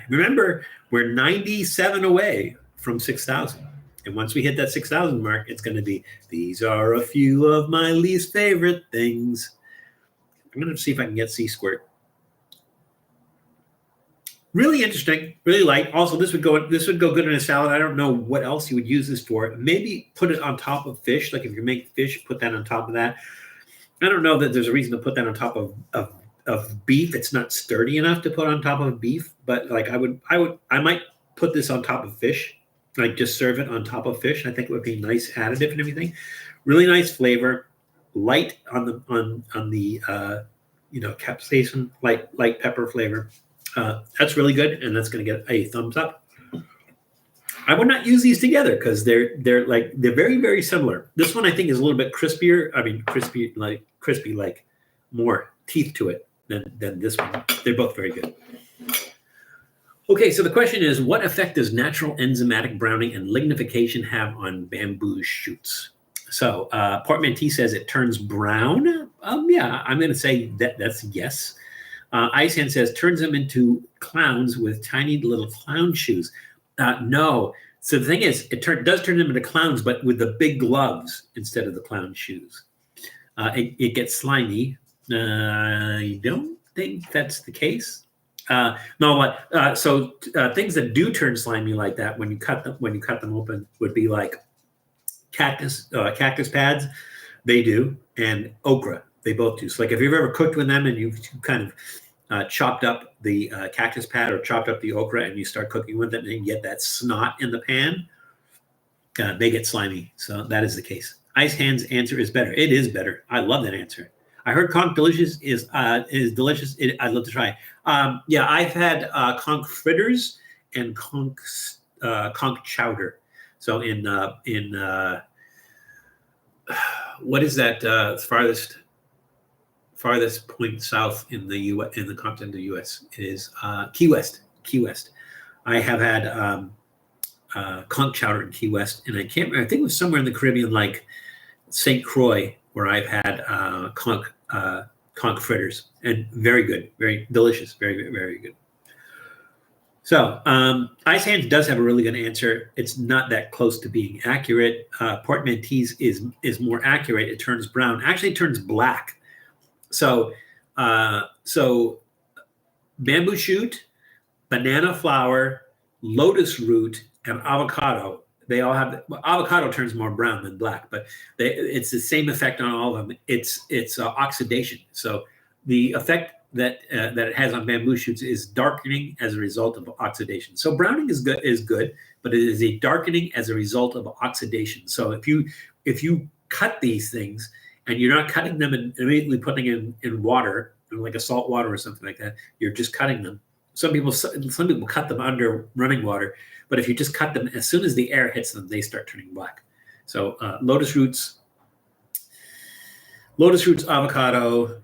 remember, we're 97 away from 6,000. And once we hit that 6,000 mark, it's going to be, these are a few of my least favorite things. I'm going to see if I can get sea squirt. Really interesting, really light. Also, this would go good in a salad. I don't know what else you would use this for. Maybe put it on top of fish. Like if you're making fish, put that on top of that. I don't know that there's a reason to put that on top of beef. It's not sturdy enough to put on top of beef, but like I might put this on top of fish. Like just serve it on top of fish. I think it would be a nice additive and everything. Really nice flavor, light on the capsaicin, light pepper flavor. That's really good, and that's going to get a thumbs up. I would not use these together because they're very, very similar. This one I think is a little bit crispier. I mean, crispy, like more teeth to it than this one. They're both very good. Okay, so the question is, what effect does natural enzymatic browning and lignification have on bamboo shoots? So Portmanteau says it turns brown. Yeah, I'm going to say that's yes. Icehand says turns them into clowns with tiny little clown shoes. No. So the thing is, it does turn them into clowns, but with the big gloves instead of the clown shoes. It gets slimy. I don't think that's the case. So things that do turn slimy like that when you cut them open would be like cactus pads. They do, and okra. They both do. So like if you've ever cooked with them and you've kind of chopped up the cactus pad or chopped up the okra and you start cooking with it and you get that snot in the pan, they get slimy. So that is the case. Ice Hand's answer is better. It is better. I love that answer. I heard conch delicious is delicious. I'd love to try. Yeah, I've had conch fritters and conch chowder. So in what is that farthest point south in the U.S. in the continental U.S. It is Key West. Key West. I have had conch chowder in Key West, and I can't remember. I think it was somewhere in the Caribbean, like St. Croix, where I've had conch fritters, and very good, very delicious, very, very good. So Ice Hands does have a really good answer. It's not that close to being accurate. Portmanteau's is more accurate. It turns brown. Actually, it turns black. So bamboo shoot, banana flower, lotus root, and avocado. They all have avocado turns more brown than black, but it's the same effect on all of them. It's oxidation. So the effect that it has on bamboo shoots is darkening as a result of oxidation. So browning is good, but it is a darkening as a result of oxidation. So if you cut these things and you're not cutting them and immediately putting in water, like a salt water or something like that, you're just cutting them. Some people cut them under running water, but if you just cut them, as soon as the air hits them, they start turning black. So lotus roots, avocado,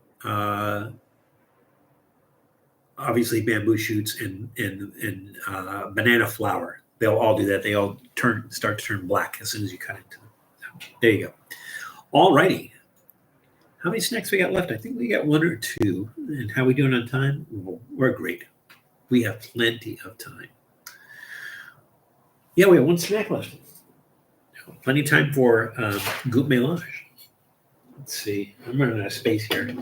obviously bamboo shoots, and banana flower. they'll all do that. They all start to turn black as soon as you cut into them. So, there you go. All righty. How many snacks we got left? I think we got one or two. And how we doing on time? Well, we're great. We have plenty of time. Yeah, we have one snack left. Plenty of time for goût mélange. Let's see. I'm running out of space here.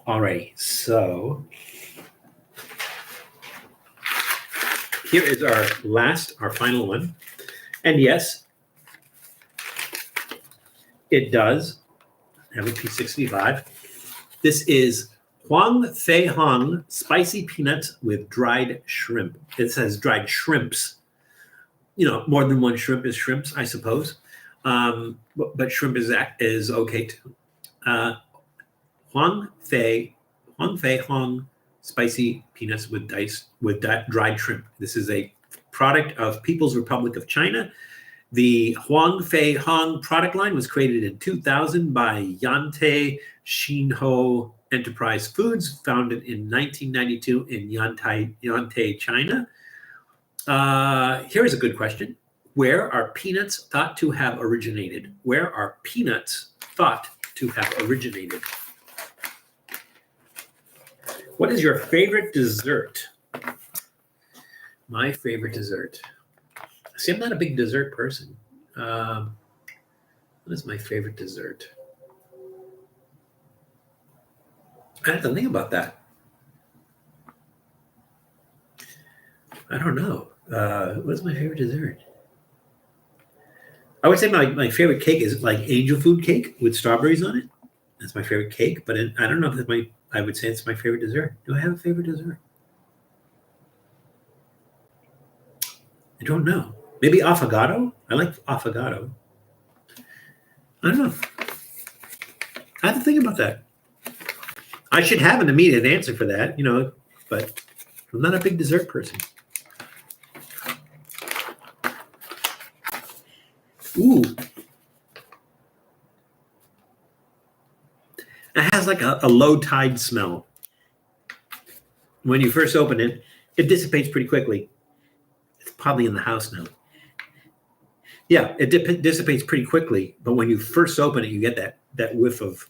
All right. So here is our final one. And yes, it does have a P65. This is Huang Fei Hong spicy peanuts with dried shrimp. It says dried shrimps. You know, more than one shrimp is shrimps, I suppose. But shrimp is okay too. Huang Fei Hong spicy peanuts with dried shrimp. This is a product of People's Republic of China. The Huang Fei Hong product line was created in 2000 by Yantai Xinhou Enterprise Foods, founded in 1992 in Yantai, China. Here is a good question. Where are peanuts thought to have originated? Where are peanuts thought to have originated? What is your favorite dessert? My favorite dessert. See, I'm not a big dessert person. What is my favorite dessert? I have to think about that. I don't know. What's my favorite dessert? I would say my favorite cake is like angel food cake with strawberries on it. That's my favorite cake, but I don't know if that's I would say it's my favorite dessert. Do I have a favorite dessert? I don't know. Maybe affogato? I like affogato. I don't know. I have to think about that. I should have an immediate answer for that, but I'm not a big dessert person. Ooh. It has like a low tide smell. When you first open it, it dissipates pretty quickly. It's probably in the house now. Yeah, it dissipates pretty quickly, but when you first open it, you get that whiff of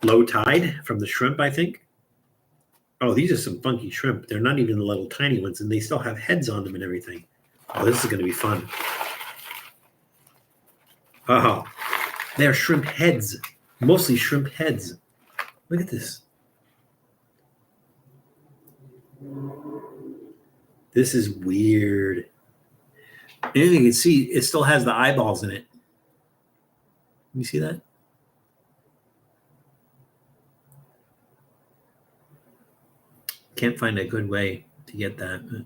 low tide from the shrimp, I think. Oh, these are some funky shrimp. They're not even the little tiny ones, and they still have heads on them and everything. Oh, this is going to be fun. Oh, they're shrimp heads, mostly shrimp heads. Look at this. This is weird. And you can see it still has the eyeballs in it. You see that? Can't find a good way to get that.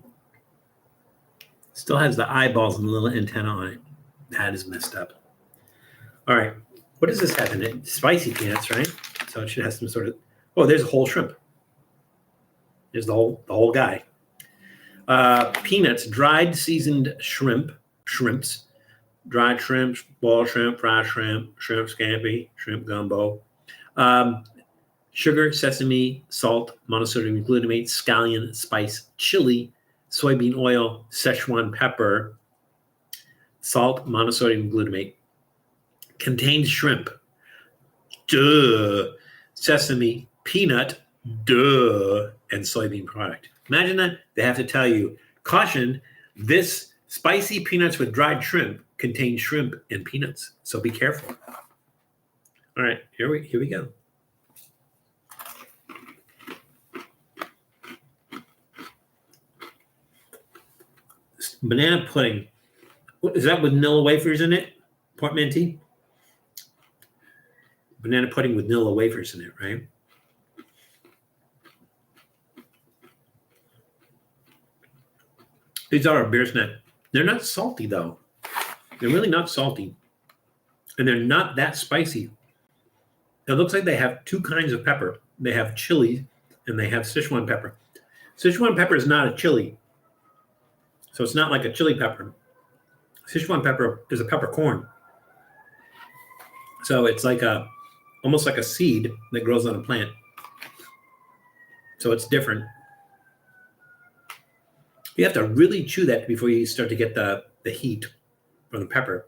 Still has the eyeballs and the little antenna on it. That is messed up. All right. What does this have in it? Spicy peanuts, right? So it should have some sort of... Oh, there's a whole shrimp. There's the whole guy. Peanuts, dried seasoned shrimps, dried shrimps, boiled shrimp, fried shrimp, shrimp scampi, shrimp gumbo, sugar, sesame, salt, monosodium glutamate, scallion, spice, chili, soybean oil, Szechuan pepper, salt, monosodium glutamate. Contains shrimp, duh, sesame, peanut, duh, and soybean product. Imagine that. They have to tell you, caution, this spicy peanuts with dried shrimp contains shrimp and peanuts. So be careful. All right, here we go. Banana pudding. Is that with vanilla wafers in it? Portmanteau? Banana pudding with vanilla wafers in it, right? These are a beer snack. They're not salty, though. They're really not salty. And they're not that spicy. It looks like they have two kinds of pepper. They have chili and they have Szechuan pepper. Szechuan pepper is not a chili. So it's not like a chili pepper. Szechuan pepper is a peppercorn. So it's like almost like a seed that grows on a plant. So it's different. You have to really chew that before you start to get the heat from the pepper.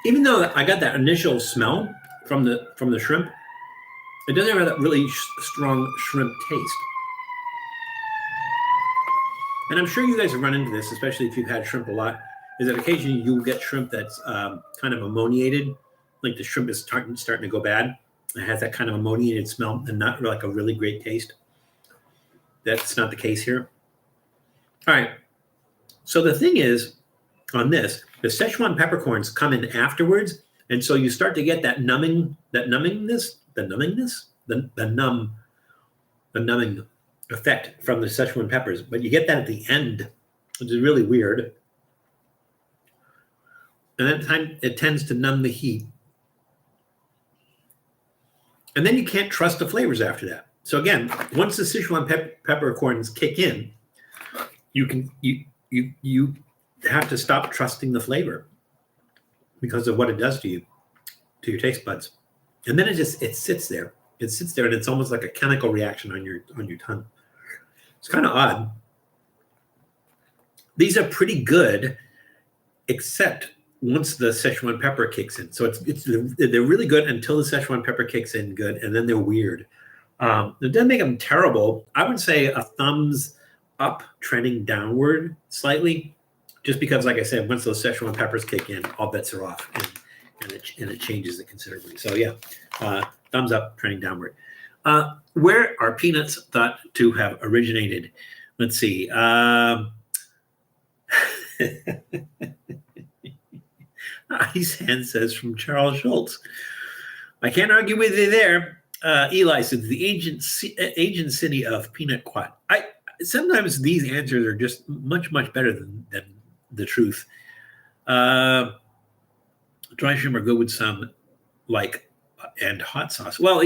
Even though I got that initial smell from the shrimp, it doesn't have that really strong shrimp taste. And I'm sure you guys have run into this, especially if you've had shrimp a lot, is that occasionally you'll get shrimp that's kind of ammoniated, like the shrimp is starting to go bad. It has that kind of ammoniated smell and not like a really great taste. That's not the case here. All right. So the thing is, on this, the Szechuan peppercorns come in afterwards, and so you start to get that numbing effect from the Szechuan peppers, but you get that at the end, which is really weird. And that time it tends to numb the heat. And then you can't trust the flavors after that. So again, once the Szechuan peppercorns kick in, you have to stop trusting the flavor because of what it does to you, to your taste buds. And then it sits there. It sits there, and it's almost like a chemical reaction on your tongue. It's kind of odd. These are pretty good, except once the Szechuan pepper kicks in. So they're really good until the Szechuan pepper kicks in good, and then they're weird. It doesn't make them terrible. I would say a thumbs up, trending downward slightly, just because, like I said, once those Szechuan peppers kick in, all bets are off, and it changes it considerably. So yeah, thumbs up, trending downward. Where are peanuts thought to have originated? Let's see. Ice Hand says from Charles Schultz. I can't argue with you there. Eli says the ancient city of Peanut Quad. Sometimes these answers are just much better than the truth. Dry shrimp are good with some and hot sauce. Well,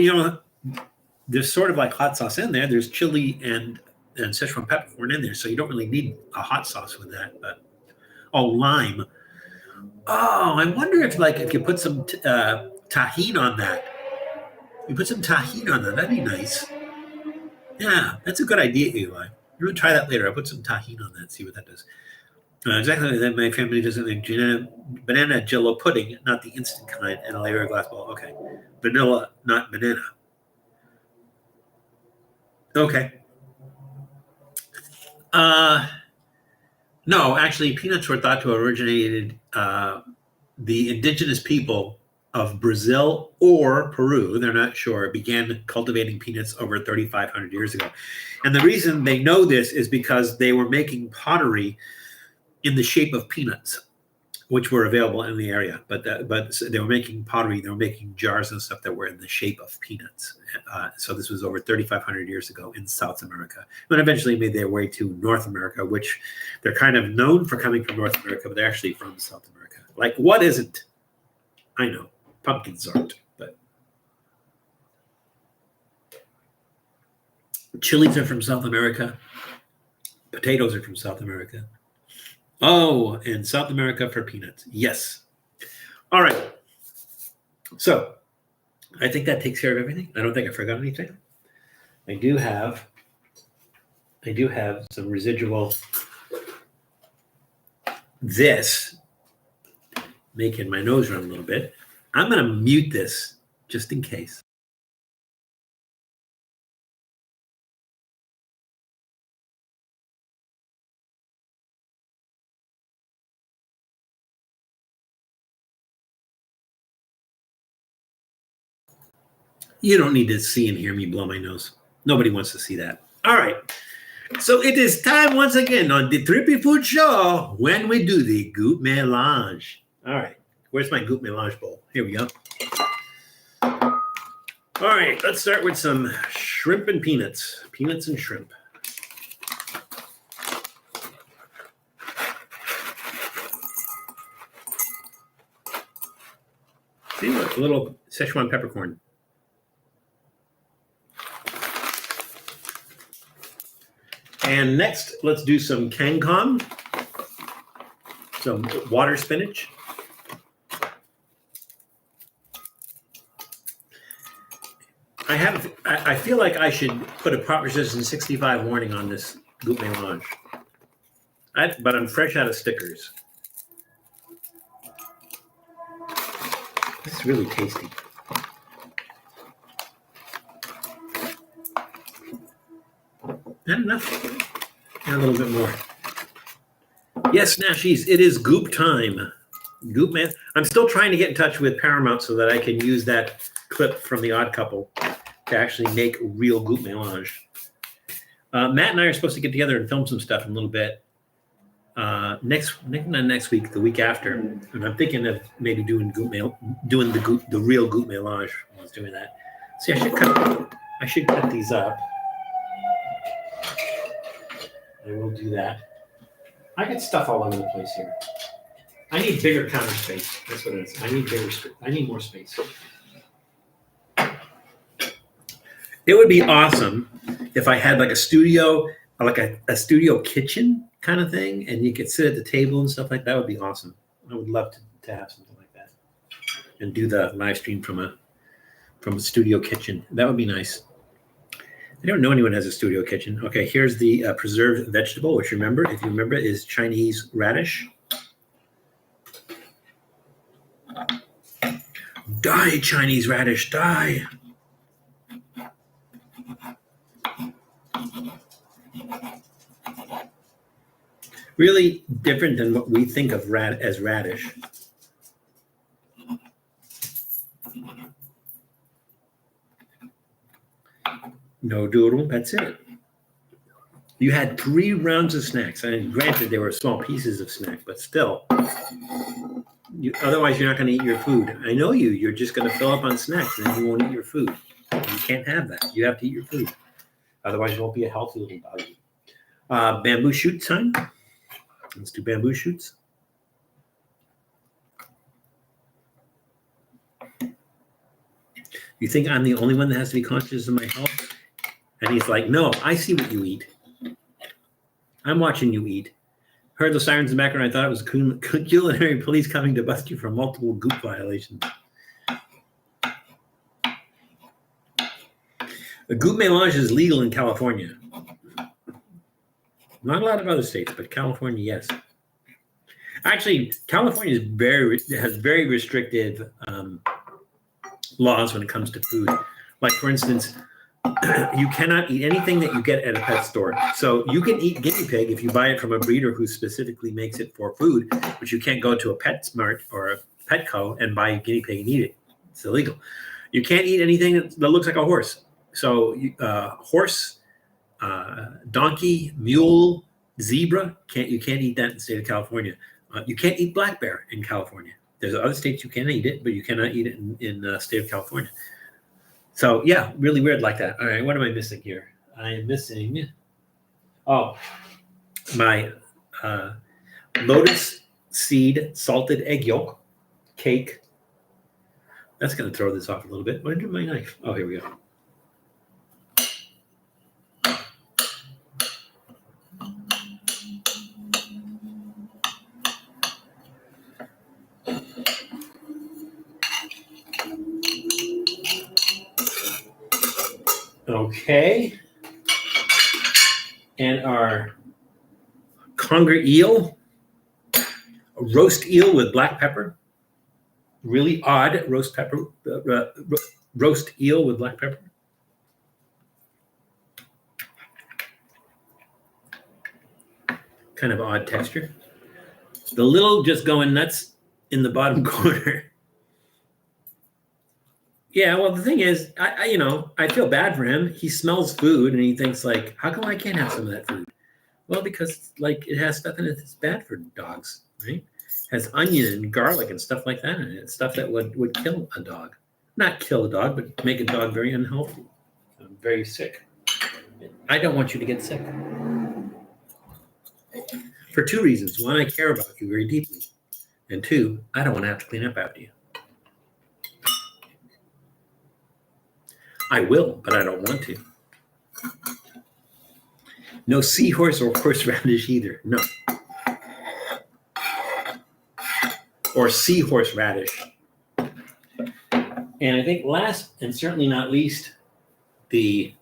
there's sort of like hot sauce in there. There's chili and Szechuan peppercorn in there, so you don't really need a hot sauce with that. But lime. Oh, I wonder if you put some tahini on that. You put some tahini on that. That'd be nice. Yeah, that's a good idea, Eli. You're gonna try that later. I'll put some tahini on that. See what that does. Exactly like that. My family doesn't like banana Jello pudding, not the instant kind, and a layer of glass bowl. Okay, vanilla, not banana. Okay. No, actually, peanuts were thought to have originated the indigenous people of Brazil or Peru. They're not sure. Began cultivating peanuts over 3,500 years ago, and the reason they know this is because they were making pottery in the shape of peanuts, which were available in the area. But they were making pottery. They were making jars and stuff that were in the shape of peanuts. So this was over 3,500 years ago in South America. And eventually made their way to North America, which they're kind of known for coming from North America, but they're actually from South America. Like, what isn't? I know. Pumpkins aren't, but chilies are from South America. Potatoes are from South America. Oh, and South America for peanuts. Yes. All right. So I think that takes care of everything. I don't think I forgot anything. I do have some residual this making my nose run a little bit. I'm going to mute this just in case. You don't need to see and hear me blow my nose. Nobody wants to see that. All right. So it is time once again on the Trippy Food Show when we do the goût mélange. All right. Where's my goût mélange bowl? Here we go. All right. Let's start with some shrimp and peanuts. Peanuts and shrimp. See, look, a little Szechuan peppercorn. And next, let's do some Kangkong, some water spinach. I feel like I should put a Proposition 65 warning on this gout mélange. But I'm fresh out of stickers. This is really tasty. Not enough. And a little bit more. Yes, Nashies, it is goop time. Goop man. I'm still trying to get in touch with Paramount so that I can use that clip from The Odd Couple to actually make real goop mélange. Matt and I are supposed to get together and film some stuff in a little bit. Not next week, the week after. And I'm thinking of maybe doing the real goop mélange. I was doing that. See, I should cut these up. I will do that. I got stuff all over the place here. I need bigger counter space. That's what it is. I need more space. It would be awesome if I had like a studio, like a studio kitchen kind of thing, and you could sit at the table and stuff like that. Would be awesome. I would love to have something like that and do the live stream from a studio kitchen. That would be nice. I don't know anyone who has a studio kitchen. Okay, here's the preserved vegetable, which if you remember, is Chinese radish. Die, Chinese radish, die. Really different than what we think of as radish. No doodle, that's it. You had 3 rounds of snacks. And granted, they were small pieces of snack, but still. Otherwise, you're not going to eat your food. I know you. You're just going to fill up on snacks, and then you won't eat your food. You can't have that. You have to eat your food. Otherwise, you won't be a healthy little dog. Bamboo shoot time. Let's do bamboo shoots. You think I'm the only one that has to be conscious of my health? And he's like, no, I see what you eat. I'm watching you eat. Heard the sirens in the background. I thought it was culinary police coming to bust you for multiple goop violations. The goop mélange is legal in California. Not a lot of other states, but California, yes. Actually, California has very restrictive laws when it comes to food. Like, for instance, you cannot eat anything that you get at a pet store. So you can eat guinea pig if you buy it from a breeder who specifically makes it for food, but you can't go to a PetSmart or a Petco and buy a guinea pig and eat it. It's illegal. You can't eat anything that looks like a horse. So horse, donkey, mule, zebra, you can't eat that in the state of California. You can't eat black bear in California. There's other states you can eat it, but you cannot eat it in the state of California. So yeah, really weird like that. All right, what am I missing here? I am missing, my lotus seed salted egg yolk cake. That's going to throw this off a little bit. Where did my knife? Oh, here we go. Okay. And our conger eel, roast eel with black pepper. Really odd roast eel with black pepper. Kind of odd texture. The little just going nuts in the bottom corner. Yeah, well, the thing is, I feel bad for him. He smells food and he thinks like, how come I can't have some of that food? Well, because like it has stuff in it that's bad for dogs, right? It has onion and garlic and stuff like that in it. Stuff that would kill a dog. Not kill a dog, but make a dog very unhealthy, very sick. I don't want you to get sick. For 2 reasons. 1, I care about you very deeply. And 2, I don't want to have to clean up after you. I will, but I don't want to. No seahorse or horseradish either. No. Or seahorse radish. And I think last and certainly not least, the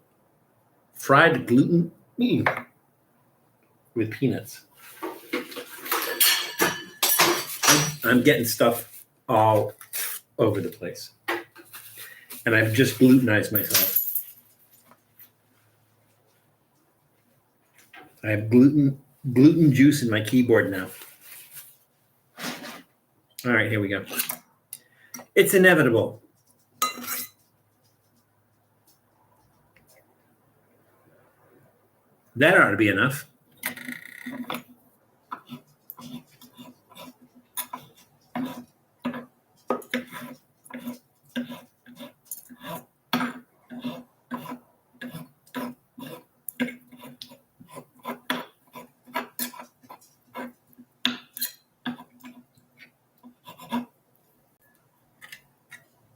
fried gluten with peanuts. I'm getting stuff all over the place. And I've just glutenized myself. I have gluten juice in my keyboard now. All right, here we go. It's inevitable. That ought to be enough.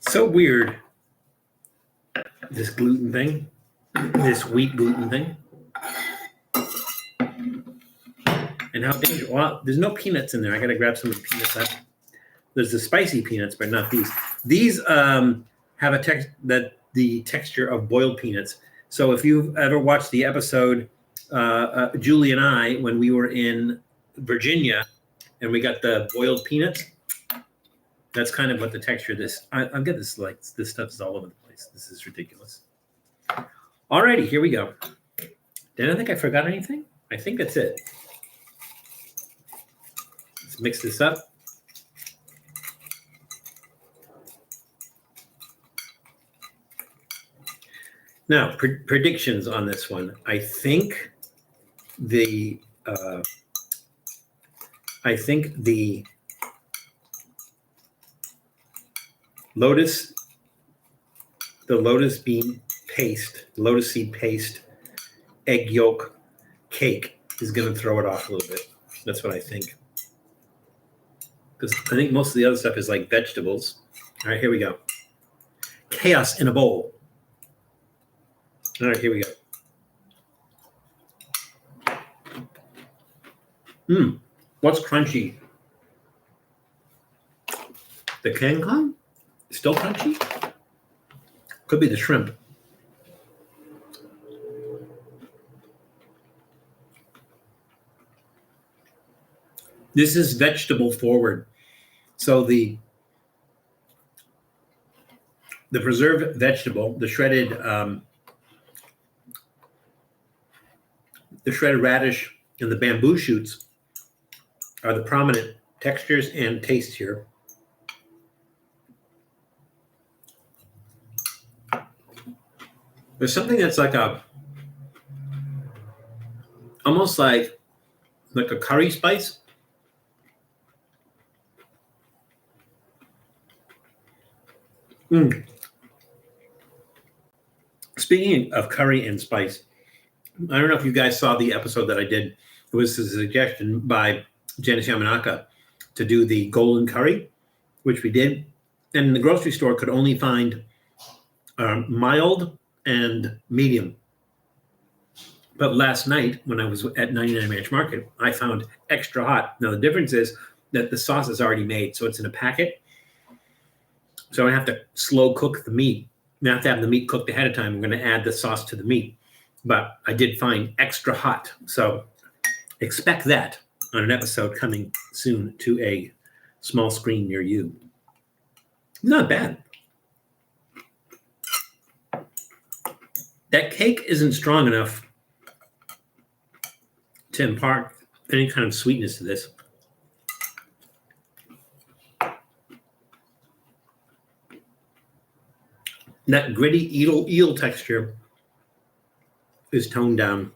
So weird, this gluten thing, this wheat gluten thing. And how dangerous. Well, there's no peanuts in there. I got to grab some of the peanuts. There's the spicy peanuts, but not these. These have the texture of boiled peanuts. So if you've ever watched the episode, Julie and I, when we were in Virginia and we got the boiled peanuts, that's kind of what the texture of this. I've got this, like, this stuff is all over the place. This is ridiculous. All righty, here we go. Did I think I forgot anything? I think that's it. Let's mix this up. Now, predictions on this one. I think the lotus bean paste, lotus seed paste, egg yolk cake is going to throw it off a little bit. That's what I think. Because I think most of the other stuff is like vegetables. All right, here we go. Chaos in a bowl. All right, here we go. What's crunchy? The Kangkong? Still crunchy? Could be the shrimp. This is vegetable forward. So the preserved vegetable, the shredded radish and the bamboo shoots are the prominent textures and tastes here. There's something that's like almost like a curry spice. Speaking of curry and spice, I don't know if you guys saw the episode that I did. It was a suggestion by Janice Yamanaka to do the golden curry, which we did. And the grocery store could only find mild and medium. But last night, when I was at 99 Ranch Market, I found extra hot. Now, the difference is that the sauce is already made, so it's in a packet. So I have to slow cook the meat. I have to have the meat cooked ahead of time. I'm going to add the sauce to the meat. But I did find extra hot. So expect that on an episode coming soon to a small screen near you. Not bad. That cake isn't strong enough to impart any kind of sweetness to this. That gritty eel texture is toned down.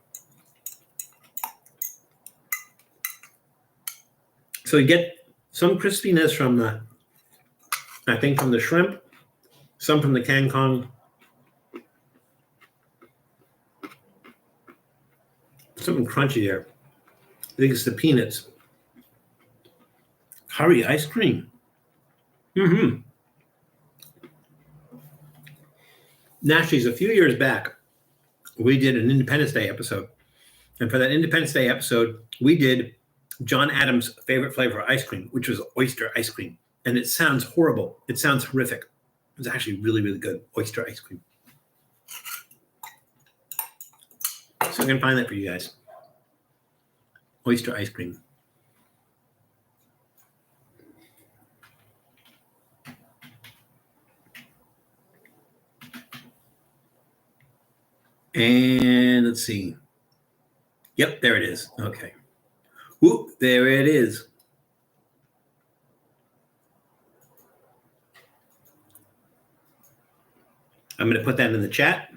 So you get some crispiness from the shrimp, some from the Kangkong, something crunchy there. I think it's the peanuts. Curry ice cream. Nashies, a few years back, we did an Independence Day episode. And for that Independence Day episode, we did John Adams' favorite flavor of ice cream, which was oyster ice cream. And it sounds horrible. It sounds horrific. It was actually really, really good oyster ice cream. So I'm going to find that for you guys. Oyster ice cream. And let's see. Yep, there it is. Okay. Whoop, there it is. I'm going to put that in the chat.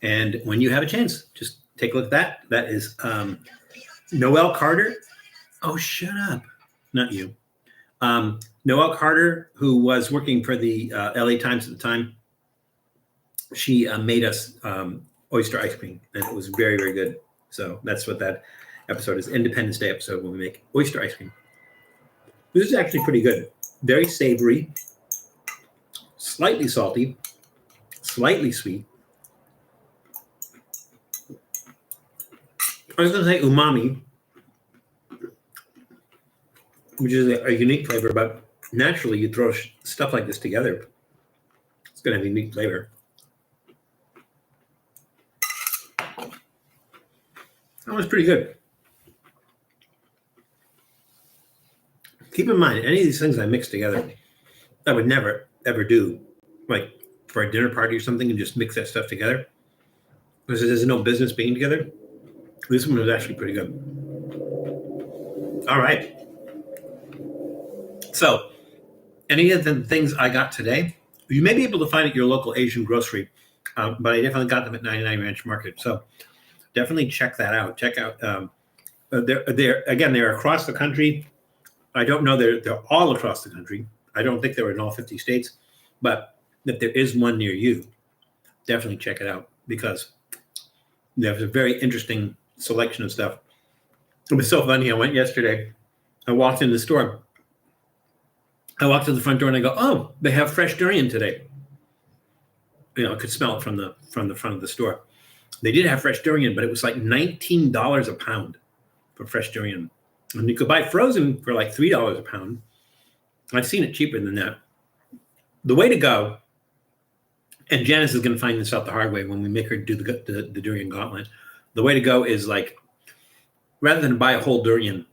And when you have a chance, just take a look at that. That is Noel Carter. Oh, shut up. Not you. Noel Carter, who was working for the LA Times at the time, she made us oyster ice cream, and it was very, very good. So that's what that episode is, Independence Day episode, when we make oyster ice cream. This is actually pretty good. Very savory, slightly salty, slightly sweet. I was going to say umami, which is a unique flavor, but naturally you throw stuff like this together, it's going to have a unique flavor. That was pretty good. Keep in mind, any of these things I mix together, I would never, ever do, like for a dinner party or something, and just mix that stuff together, because there's no business being together. This one was actually pretty good. All right. So, any of the things I got today, you may be able to find at your local Asian grocery, but I definitely got them at 99 Ranch Market. So, definitely check that out. Check out. They're across the country. I don't know they're all across the country. I don't think they're in all 50 states, but if there is one near you, definitely check it out, because there's a very interesting selection of stuff. It was so funny. I went yesterday. I walked in the store. I walked to the front door and I go, "Oh, they have fresh durian today." You know, I could smell it from the front of the store. They did have fresh durian, but it was like $19 a pound for fresh durian. And you could buy frozen for like $3 a pound. I've seen it cheaper than that. The way to go, and Janice is going to find this out the hard way when we make her do the durian gauntlet. The way to go is, like, rather than buy a whole durian,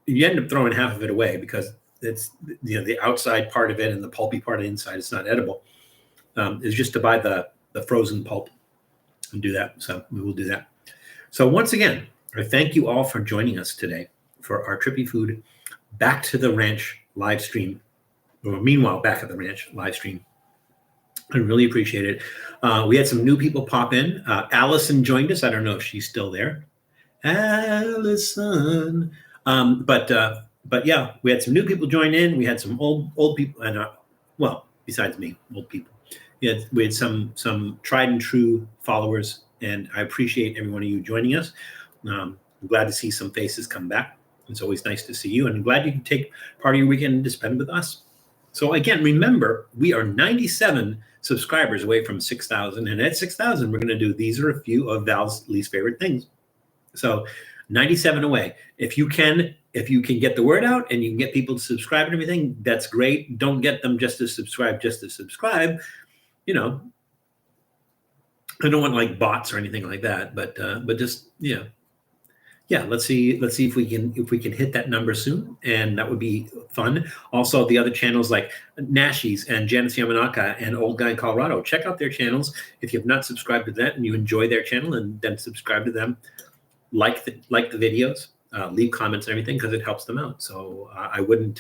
you end up throwing half of it away, because it's, you know, the outside part of it and the pulpy part of the inside, it's not edible. Is just to buy the frozen pulp and do that. So we will do that. So once again, I thank you all for joining us today for our Trippy Food Back to the Ranch live stream, or meanwhile back at the ranch live stream. I really appreciate it. We had some new people pop in. Allison joined us. I don't know if she's still there. Allison. But yeah, we had some new people join in. We had some old people, and well, besides me, old people. We had some tried and true followers, and I appreciate every one of you joining us. I'm glad to see some faces come back. It's always nice to see you, and I'm glad you can take part of your weekend to spend with us. So again, remember, we are 97 subscribers away from 6,000, and at 6,000, we're going to do These Are a Few of Val's Least Favorite Things. So 97 away. If you can get the word out and you can get people to subscribe and everything, that's great. Don't get them just to subscribe. You know, I don't want like bots or anything like that, but just, yeah. Let's see if we can hit that number soon, and that would be fun. Also, the other channels like Nashies and Janice Yamanaka and Old Guy in Colorado, check out their channels. If you have not subscribed to that and you enjoy their channel, and then subscribe to them, like the videos, leave comments and everything, because it helps them out. So I wouldn't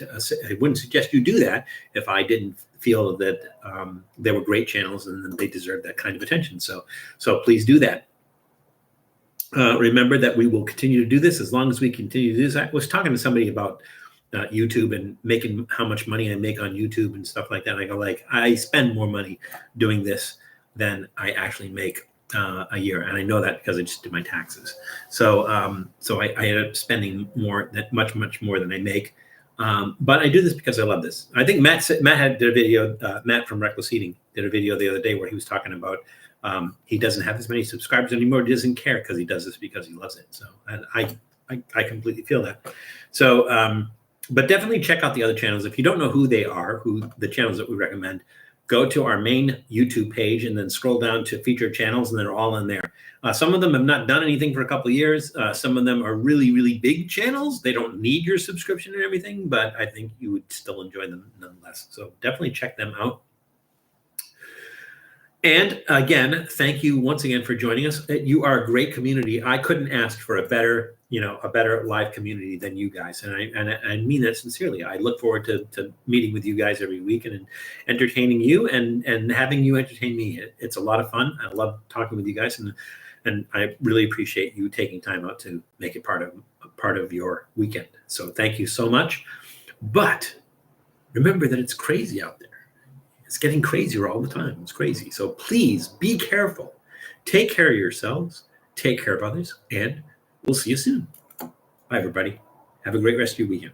suggest you do that if I didn't feel that they were great channels and they deserve that kind of attention. So please do that. Remember that we will continue to do this as long as we continue to do this. I was talking to somebody about YouTube and making how much money I make on YouTube and stuff like that. And I go, like, I spend more money doing this than I actually make a year, and I know that because I just did my taxes. So I ended up spending much more than I make. But I do this because I love this. I think Matt did a video. Matt from Reckless Eating did a video the other day where he was talking about he doesn't have as many subscribers anymore. He doesn't care because he does this because he loves it. So, and I completely feel that. So, but definitely check out the other channels. If you don't know who they are, who the channels that we recommend, go to our main YouTube page and then scroll down to featured channels, and they're all in there. Some of them have not done anything for a couple of years. Some of them are really, really big channels. They don't need your subscription and everything, but I think you would still enjoy them nonetheless. So definitely check them out. And again, thank you once again for joining us. You are a great community. I couldn't ask for a better, a better live community than you guys. And I mean that sincerely. I look forward to meeting with you guys every week and entertaining you and having you entertain me. It's a lot of fun. I love talking with you guys, and I really appreciate you taking time out to make it part of your weekend. So thank you so much. But remember that it's crazy out there. It's getting crazier all the time. It's crazy. So please be careful. Take care of yourselves. Take care of others. And we'll see you soon. Bye, everybody. Have a great rest of your weekend.